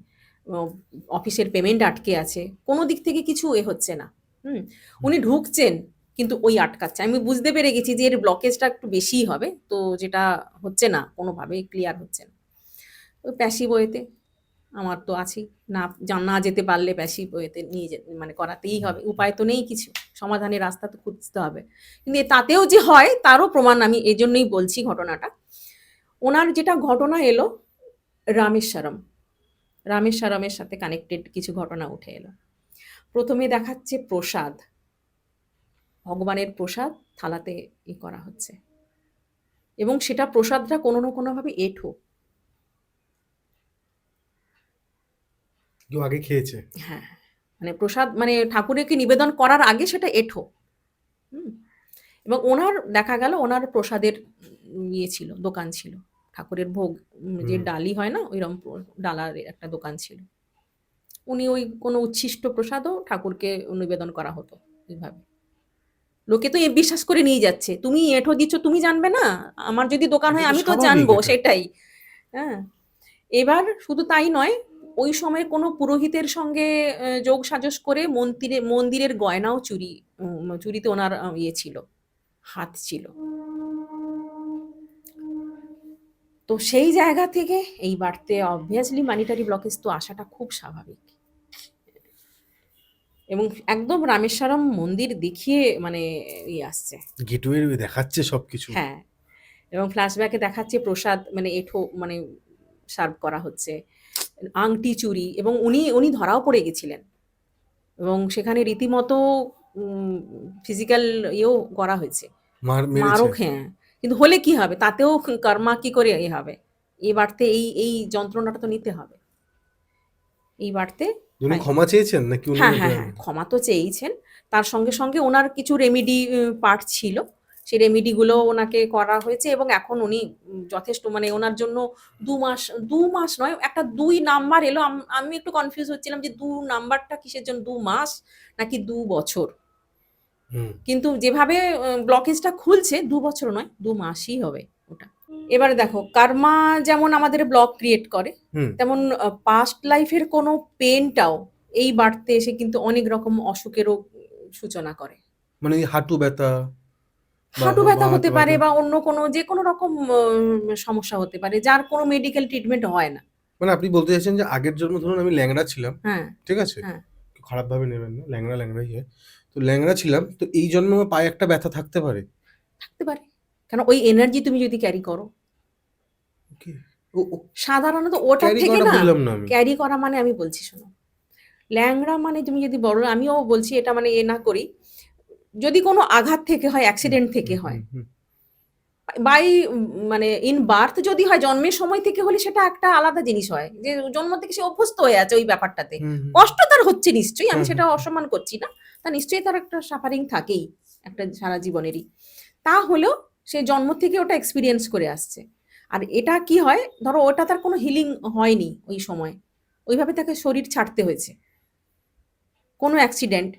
[SPEAKER 1] অফিসের পেমেন্ট আটকে আছে, কোনো দিক থেকে কিছু হচ্ছে না। হুম, উনি ঢুকছেন কিন্তু ওই আটকাচ্ছে, আমি বুঝতে পেরে গেছি যে এর ব্লকেজটা একটু বেশিই হবে, তো যেটা হচ্ছে না কোনোভাবেই ক্লিয়ার হচ্ছে না। ওই প্যাসিভ ওয়েতে আমার তো আছেই, না না যেতে পারলে প্যাসিভ ওয়েতে নিয়ে মানে করাতেই হবে, উপায় তো নেই কিছু, সমাধানের রাস্তা তো খুঁজতে হবে। কিন্তু তাতেও যে হয় তারও প্রমাণ আমি এই জন্যই বলছি ঘটনাটা। ওনার যেটা ঘটনা এলো রামেশ্বরম, রামেশ্বরমের সাথে কানেক্টেড কিছু ঘটনা উঠে এলো। প্রথমে দেখাচ্ছে প্রসাদ, ভগবানের প্রসাদ থালাতে করা হচ্ছে, এবং সেটা প্রসাদটা কোনো না কোনোভাবে এঁঠো।
[SPEAKER 2] কেউ আগে খেয়েছে।
[SPEAKER 1] হ্যাঁ, মানে প্রসাদ মানে ঠাকুরকে নিবেদন করার আগে সেটা এঁঠো। হুম, এবং ওনার দেখা গেল ওনার প্রসাদের ছিল, দোকান ছিল, ঠাকুরের ভোগ যে ডালি হয় না ওইরকম ডালার একটা দোকান ছিল। উনি ওই কোনো উচ্ছিষ্ট প্রসাদও ঠাকুরকে নিবেদন করা হতো এইভাবে। লোকে তো বিশ্বাস করে নিয়ে যাচ্ছে, তুমি এঁঠো দিচ্ছ, তুমি জানবে না? আমার যদি দোকান
[SPEAKER 2] এটা
[SPEAKER 1] হয়
[SPEAKER 2] তো
[SPEAKER 1] আমি তো
[SPEAKER 2] স্বাভাবিক
[SPEAKER 1] জানবো,
[SPEAKER 2] এটা।
[SPEAKER 1] সেটাই। হ্যাঁ, এবার শুধু তাই নয়, ওই সময় কোনো পুরোহিতের সঙ্গে যোগ সাজস করে মন্দিরের গয়নাও চুরিতে ওনার ছিল, হাত ছিল। তো সেই জায়গা থেকে এই বাড়তে অবভিয়াসলি মানিটারি ব্লকেজ তো আসাটা খুব স্বাভাবিক। এবং একদম রামেশ্বরম মন্দির দেখিয়ে মানে আসছে।
[SPEAKER 2] গেটওয়ে দেখাচ্ছে সবকিছু।
[SPEAKER 1] হ্যাঁ, এবং ফ্ল্যাশব্যাকে দেখাচ্ছে প্রসাদ মানে এঁঠো মানে সার্ভ করা হচ্ছে, আংটি চুরি, এবং উনি উনি ধরাও পড়ে গেছিলেন, এবং সেখানে রীতিমতো ফিজিক্যাল ইয়েও করা হয়েছে,
[SPEAKER 2] মেরেছে।
[SPEAKER 1] মারও। হ্যাঁ, কিন্তু হলে কি হবে, তাতেও কর্মা কি করে হবে, এই বাড়তে এই যন্ত্রণাটা তো নিতে হবে এই বাড়তে।
[SPEAKER 2] উনি ক্ষমা চেয়েছেন নাকি উনি
[SPEAKER 1] হ্যাঁ, হ্যাঁ, হ্যাঁ, ক্ষমা তো চেয়েইছেন। তার সঙ্গে, সঙ্গে ওনার কিছু রেমেডি পার্ট ছিল। সেই রেমেডিগুলো ওনাকে করা হয়েছে, এবং এখন উনি যথেষ্ট মানে ওনার জন্য ২ মাস নয়, একটা ২ নাম্বার এলো। আমি একটু কনফিউজ হচ্ছিলাম যে ২ নাম্বারটা কিসের জন্য, ২ মাস নাকি ২ বছর? কিন্তু যেভাবে ব্লকেজটা খুলছে ২ বছর নয়, ২ মাসই হবে ওটা। এবারে দেখো, কার্মা যেমন আমাদের ব্লক ক্রিয়েট করে, তেমন পাস্ট লাইফের কোনো পেনটাও এই বাড়তে এসে কিন্তু অনেক রকম অসুখেরও সূচনা করে।
[SPEAKER 2] মানে হাঁটু ব্যথা,
[SPEAKER 1] হাঁটু ব্যথা হতে পারে, বা অন্য কোনো যে কোনো রকম সমস্যা হতে পারে, যার কোনো মেডিকেল ট্রিটমেন্ট হয় না।
[SPEAKER 2] মানে আপনি বলতে চাইছেন যে আগের জন্ম ধরুন আমি ল্যাংড়া ছিলাম,
[SPEAKER 1] হ্যাঁ,
[SPEAKER 2] ঠিক আছে,
[SPEAKER 1] হ্যাঁ,
[SPEAKER 2] খারাপ ভাবে নেবেন না, ল্যাংড়াই হয়, তো ল্যাংড়া ছিলাম, তো এই জন্য আমার পায়ে একটা ব্যথা থাকতে পারে।
[SPEAKER 1] থাকতে পারে, কেন ওই এনার্জি তুমি যদি ক্যারি করো। সাধারণত ওটা থেকে না,
[SPEAKER 2] বুঝলাম না আমি।
[SPEAKER 1] ক্যারি করা মানে আমি বলছি শোনো, ল্যাংড়া মানে তুমি যদি বড়, আমিও বলছি এটা মানে না করি, যদি কোনো আঘাত থেকে হয়, অ্যাক্সিডেন্ট থেকে হয়, বাই মানে ইন বার্থ যদি হয়, জন্মের সময় থেকে হলে সেটা একটা আলাদা জিনিস হয়, যে জন্ম থেকে সে অভ্যস্ত হয়ে আছে ওই ব্যাপারটাতে। কষ্ট তার হচ্ছে নিশ্চয়ই, আমি সেটা অসম্মান করছি না, তা নিশ্চয়ই তার একটা সাফারিং থাকেই একটা সারা জীবনেরই। তা হলেও সে জন্ম থেকে ওটা এক্সপিরিয়েন্স করে আসছে। আর এটা কি হয়, ধরো ওটা তার কোনো হিলিং হয়নি ওই সময়, ওইভাবে তাকে শরীর ছাড়তে হয়েছে, কোনো অ্যাক্সিডেন্ট,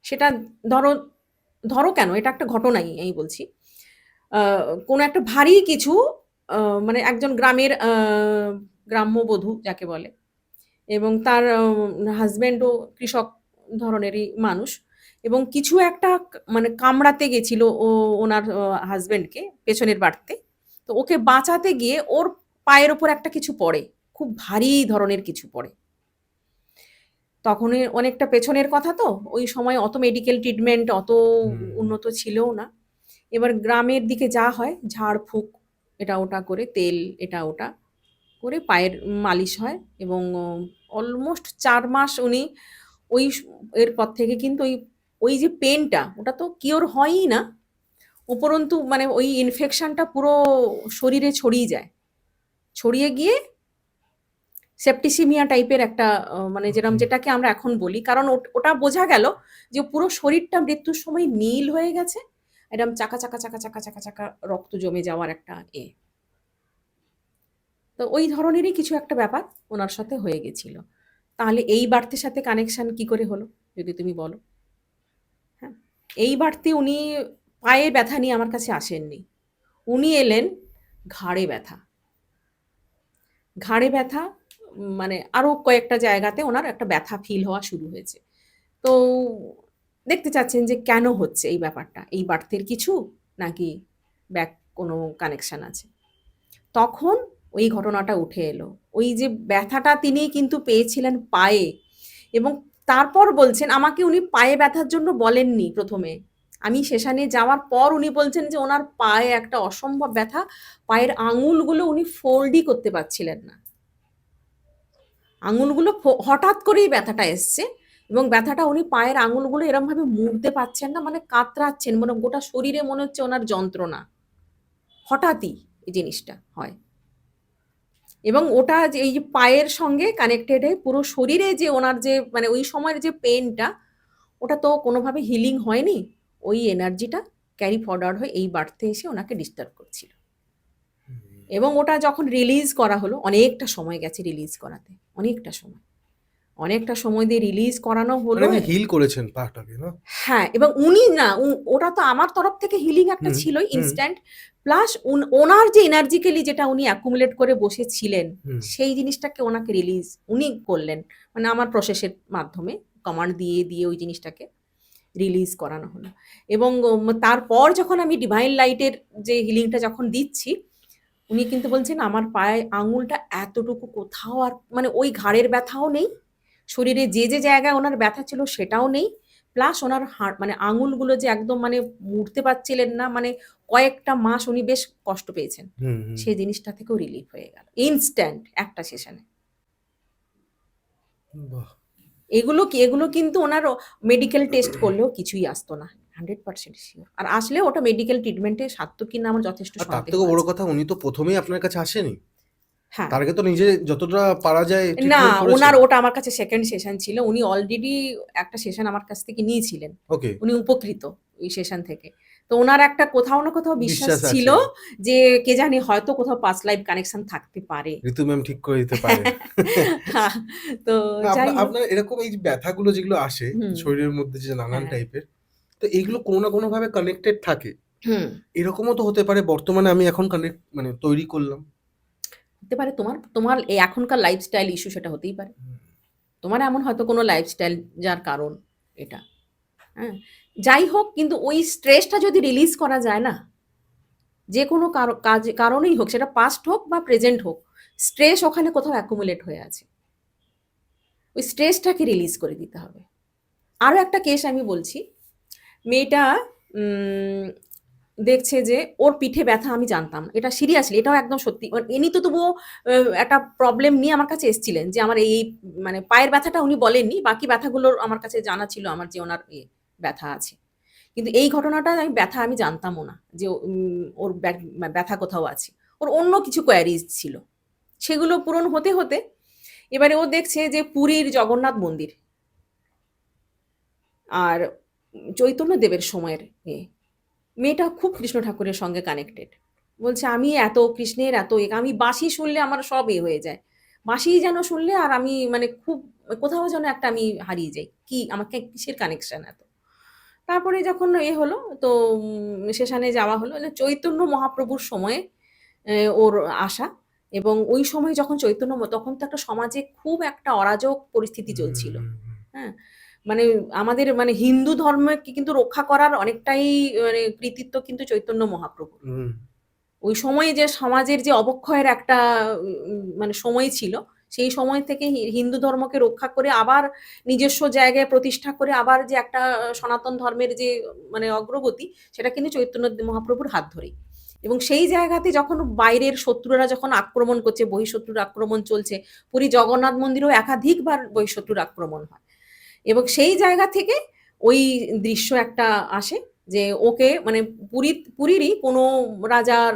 [SPEAKER 1] সেটা ধরো ধরো কেন, এটা একটা ঘটনাই আমি বলছি। কোনো একটা ভারী কিছু, মানে একজন গ্রামের গ্রাম্যবধূ যাকে বলে, এবং তার হাজব্যান্ডও কৃষক ধরনেরই মানুষ, এবং কিছু একটা মানে কামড়াতে গেছিল ও ওনার হাজব্যান্ডকে পেছনের বাড়তে। তো ওকে বাঁচাতে গিয়ে ওর পায়ের ওপর একটা কিছু পড়ে, খুব ভারী ধরনের কিছু পড়ে। তখনই অনেকটা পেছনের কথা, তো ওই সময় অত মেডিকেল ট্রিটমেন্ট অত উন্নত ছিলও না। এবার গ্রামের দিকে যা হয়, ঝাড়ফুঁক এটা ওটা করে, তেল এটা ওটা করে পায়ের মালিশ হয়, এবং অলমোস্ট ৪ মাস উনি ওই এরপর থেকে কিন্তু ওই যে পেনটা ওটা তো কিওর হয়ই না, উপরন্তু মানে ওই ইনফেকশনটা পুরো শরীরে ছড়িয়ে যায়, ছড়িয়ে গিয়ে সেপ্টিসিমিয়া টাইপের একটা মানে যেটাকে আমরা এখন বলি, কারণ ওটা বোঝা গেল যে পুরো শরীরটা মৃত্যুর সময় নীল হয়ে গেছে, এরকম চাকা চাকা চাকা চাকা চাকা চাকা রক্ত জমে যাওয়ার একটা তো ওই ধরনেরই কিছু একটা ব্যাপার ওনার সাথে হয়ে গেছিল। তাহলে এই বাড়তির সাথে কানেকশন কি করে হলো যদি তুমি বলো? হ্যাঁ, এই বাড়তি উনি পায়ে ব্যথা নিয়ে আমার কাছে আসেননি, উনি এলেন ঘাড়ে ব্যথা। ঘাড়ে ব্যথা মানে আরো কয়েকটা জায়গাতে ওনার একটা ব্যথা ফিল হওয়া শুরু হয়েছে। তো দেখতে চাচ্ছেন যে কেন হচ্ছে এই ব্যাপারটা, এই বাড়তির কিছু নাকি ব্যাক কোনো কানেকশন আছে। তখন ওই ঘটনাটা উঠে এলো, ওই যে ব্যথাটা তিনি কিন্তু পেয়েছিলেন পায়ে, এবং তারপর বলছেন আমাকে উনি পায়ে ব্যথার জন্য বলেননি প্রথমে, আমি সেশনে যাওয়ার পর উনি বলছেন যে ওনার পায়ে একটা অসম্ভব ব্যথা, পায়ের আঙুলগুলো উনি ফোল্ডই করতে পারছিলেন না, আঙুলগুলো হঠাৎ করেই ব্যথাটা এসছে, এবং ব্যথাটা উনি পায়ের আঙুলগুলো এরম ভাবে মুড়তে পারছেন না, মানে কাতরাচ্ছেন, মানে গোটা শরীরে মনে হচ্ছে ওনার যন্ত্রণা। হঠাৎই এই জিনিসটা হয়। এবং ওটা যে এই যে পায়ের সঙ্গে কানেক্টেড হয়ে পুরো শরীরে যে ওনার যে মানে ওই সময়ের যে পেইনটা, ওটা তো কোনোভাবে হিলিং হয়নি। ওই এনার্জিটা ক্যারি ফরওয়ার্ড হয়ে এই বার্থে এসে ওনাকে ডিস্টার্ব করছিল। এবং ওটা যখন রিলিজ করা হলো, অনেকটা সময় গেছে রিলিজ করাতে, অনেকটা সময় দিয়ে রিলিজ করানো হলো।
[SPEAKER 2] মানে হিল করেছেন পাটাকে না?
[SPEAKER 1] হ্যাঁ, এবং উনি না ওটা তো আমার তরফ থেকে হিলিং একটা
[SPEAKER 2] হুম,
[SPEAKER 1] ছিলই
[SPEAKER 2] হুম,
[SPEAKER 1] ইনস্ট্যান্ট। প্লাস ওনার যে এনার্জিক্যালি যেটা উনি অ্যাকুমুলেট করে বসেছিলেন,
[SPEAKER 2] হুম,
[SPEAKER 1] সেই জিনিসটাকে ওনাকে রিলিজ উনি করলেন। মানে আমার প্রসেসের মাধ্যমে কমান্ড দিয়ে ওই জিনিসটাকে রিলিজ করানো হলো। এবং তারপর যখন আমি ডিভাইন লাইটের যে হিলিংটা যখন দিচ্ছি, উনি কিন্তু বলছেন আমার পায়ে আঙুলটা এতটুকু কোথাও আর মানে ওই ঘাড়ের ব্যথাও নেই, শরীরে যে জায়গায় ওনার ব্যথা ছিল সেটাও নেই। প্লাস ওনার হাড় মানে আঙুলগুলো যে একদম মানে মুড়তে পারছিলেন না, মানে কয়েকটা মাস উনি বেশ কষ্ট পেয়েছেন।
[SPEAKER 2] হুম, হুম।
[SPEAKER 1] সেই জিনিসটা থেকেও রিলিফ হয়ে গেল ইনস্ট্যান্ট একটা সেশনে।
[SPEAKER 2] বাহ!
[SPEAKER 1] এগুলো কিন্তু ওনার মেডিকেল টেস্ট করলেও কিছুই আসতো না। 100% সিওর। আর আসলেও ওটা মেডিকেল ট্রিটমেন্টে সারতো কিনা আমার যথেষ্ট
[SPEAKER 2] আর তার
[SPEAKER 1] সন্দেহ
[SPEAKER 2] থেকেও বড়
[SPEAKER 1] আছে।
[SPEAKER 2] কথা, উনি তো ১ম এই আপনার কাছে আসেনি।
[SPEAKER 1] হ্যাঁ।
[SPEAKER 2] তার আগে তো নিজে যতটা পারা যায়
[SPEAKER 1] না,
[SPEAKER 2] ট্রিটমেন্ট করেছেন।
[SPEAKER 1] ওনার ওটা আমার কাছে সেকেন্ড সেশন ছিল। উনি অলরেডি একটা সেশন আমার কাছ থেকে নিয়েছিলেন।
[SPEAKER 2] ওকে,
[SPEAKER 1] উনি উপকৃত এই সেশন থেকে। তো উনার একটা কোথাও না কোথাও বিশ্বাস
[SPEAKER 2] বিশ্বাস
[SPEAKER 1] ছিল
[SPEAKER 2] আছে।
[SPEAKER 1] যে কে জানে হয়তো কোথাও পাস্ট লাইফ কানেকশন থাকতে পারে।
[SPEAKER 2] ঋতু ম্যাম ঠিক করে দিতে পারে।
[SPEAKER 1] হ্যাঁ, তো
[SPEAKER 2] না,
[SPEAKER 1] যাই হোক।
[SPEAKER 2] আপনার এরকম এই যে ব্যথাগুলো যেগুলো আসে
[SPEAKER 1] হুম,
[SPEAKER 2] শরীরের মধ্যে যে নানান
[SPEAKER 1] হ্যাঁ,
[SPEAKER 2] টাইপের, তো এগুলো কোনো না কোনোভাবে কানেক্টেড থাকে।
[SPEAKER 1] হুম।
[SPEAKER 2] এরকমও তো হতে পারে বর্তমানে আমি এখন মানে তৈরি করলাম।
[SPEAKER 1] হতে পারে তোমার তোমার এই এখনকার লাইফস্টাইল ইস্যু, সেটা হতেই পারে। তোমার এমন হয়তো কোনো লাইফস্টাইল যার কারণ এটা। হ্যাঁ? যাই হোক, কিন্তু ওই স্ট্রেসটা যদি রিলিজ করা যায় না, যে কোনো কারণেই হোক, সেটা পাস্ট হোক বা প্রেজেন্ট হোক, স্ট্রেস ওখানে কোথাও অ্যাকুমুলেট হয়ে আছে। ওই স্ট্রেসটাকে রিলিজ করে দিতে হবে। আরও একটা কেস আমি বলছি। মেয়েটা উম দেখছে যে ওর পিঠে ব্যথা, আমি জানতাম না। এটা সিরিয়াসলি, এটাও একদম সত্যি। এমনি তো তবুও একটা প্রবলেম নিয়ে আমার কাছে এসেছিলেন যে আমার এই মানে পায়ের ব্যথাটা উনি বলেননি। বাকি ব্যথাগুলোর আমার কাছে জানা ছিল আমার যে ওনার ব্যথা আছে। কিন্তু এই ঘটনাটা আমি জানতামও না যে ওর ব্যথা কোথাও আছে। ওর অন্য কিছু কোয়ারিজ ছিল। সেগুলো পূরণ হতে এবারে ও দেখছে যে পুরীর জগন্নাথ মন্দির আর চৈতন্যদেবের সময়ের মেয়েটা খুব কৃষ্ণ ঠাকুরের সঙ্গে কানেক্টেড। বলছে আমি এত কৃষ্ণের এত আমি বাঁশি শুনলে আমার সব হয়ে যায়। বাঁশি যেন শুনলে আর আমি মানে খুব কোথাও যেন একটা আমি হারিয়ে যাই। কি আমাকে কিসের কানেকশন এত? তারপরে যখন হলো, তো সেখানে যাওয়া হলো। চৈতন্য মহাপ্রভুর সময়ে ওর আসা। এবং ওই সময় যখন তখন তো একটা সমাজে খুব একটা অরাজক পরিস্থিতি
[SPEAKER 2] হুম,
[SPEAKER 1] চলছিল।
[SPEAKER 2] হুম, হুম,
[SPEAKER 1] হ্যাঁ? মানে আমাদের মানে হিন্দু ধর্মকে কিন্তু রক্ষা করার অনেকটাই মানে কৃতিত্ব কিন্তু চৈতন্য মহাপ্রভুর।
[SPEAKER 2] হুম,
[SPEAKER 1] ওই সময়ে যে সমাজের যে অবক্ষয়ের একটা মানে সময় ছিল, সেই সময় থেকে হিন্দু ধর্মকে রক্ষা করে আবার নিজস্ব জায়গায় প্রতিষ্ঠা করে আবার যে একটা সনাতন ধর্মের যে মানে অগ্রগতি, সেটা কিন্তু চৈতন্য মহাপ্রভুর হাত ধরেই। এবং সেই জায়গাতে যখন বাইরের শত্রুরা যখন আক্রমণ করছে, বহিঃশত্রুর আক্রমণ চলছে, পুরী জগন্নাথ মন্দিরেও একাধিকবার বহিঃশত্রুর আক্রমণ হয়। এবং সেই জায়গা থেকে ওই দৃশ্য একটা আসে যে ওকে মানে পুরীরই কোনো রাজার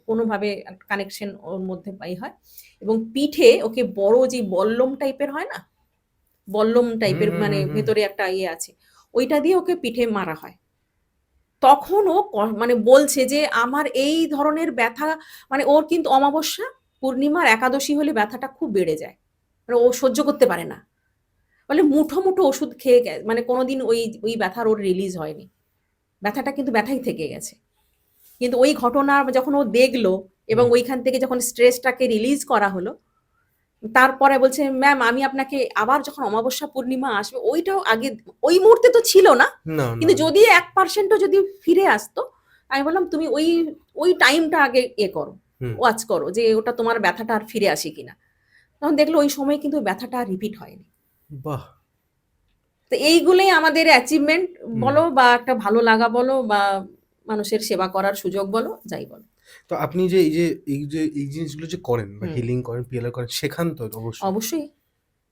[SPEAKER 1] কোনোভাবে কানেকশন ওর মধ্যে পাই হয়। এবং পিঠে ওকে বড় যে বল্লম টাইপের হয় না, বল্লম
[SPEAKER 2] হুম,
[SPEAKER 1] টাইপের
[SPEAKER 2] হুম,
[SPEAKER 1] মানে
[SPEAKER 2] হুম, হুম।
[SPEAKER 1] ভেতরে একটা আছে, ওইটা দিয়ে ওকে পিঠে মারা হয়। তখন ও মানে বলছে যে আমার এই ধরনের ব্যথা, মানে ওর কিন্তু অমাবস্যা, পূর্ণিমার একাদশী হলে ব্যথাটা খুব বেড়ে যায়, মানে ও সহ্য করতে পারে না। বলে মুঠো ওষুধ খেয়ে মানে কোনোদিন ওই ব্যথার ওর রিলিজ হয়নি। ব্যথাটা কিন্তু ব্যথাই থেকে গেছে। কিন্তু ওই ঘটনা যখন ও দেখলো এবং
[SPEAKER 2] হুম।
[SPEAKER 1] ওইখান থেকে যখন স্ট্রেসটাকে রিলিজ করা হলো, তারপরে বলছে ম্যাম আমি আপনাকে আবার যখন অমাবস্যা পূর্ণিমা আসবে, ওইটাও আগে ওই মুহূর্তে তো ছিল না।
[SPEAKER 2] না, না,
[SPEAKER 1] কিন্তু
[SPEAKER 2] না।
[SPEAKER 1] যদি 1% ও যদি ফিরে আসতো, আমি বললাম তুমি ওই টাইমটা আগে করো,
[SPEAKER 2] হুম,
[SPEAKER 1] ওয়াচ করো যে ওটা তোমার ব্যথাটা আর ফিরে আসে কিনা। তখন দেখলো ওই সময় কিন্তু ব্যথাটা রিপিট হয়নি।
[SPEAKER 2] বাহ!
[SPEAKER 1] তো এইগুলোই আমাদের অ্যাচিভমেন্ট
[SPEAKER 2] হুম।
[SPEAKER 1] বলো বা একটা ভালো লাগা বলো বা মানুষের সেবা করার সুযোগ বলো, যাই বলো।
[SPEAKER 2] তো আপনি যে এই জিনিসগুলো যে করেন বা
[SPEAKER 1] হুম,
[SPEAKER 2] হিলিং করেন, পিএলআর করেন, শেখান তো অবশ্যই।
[SPEAKER 1] অবশ্যই।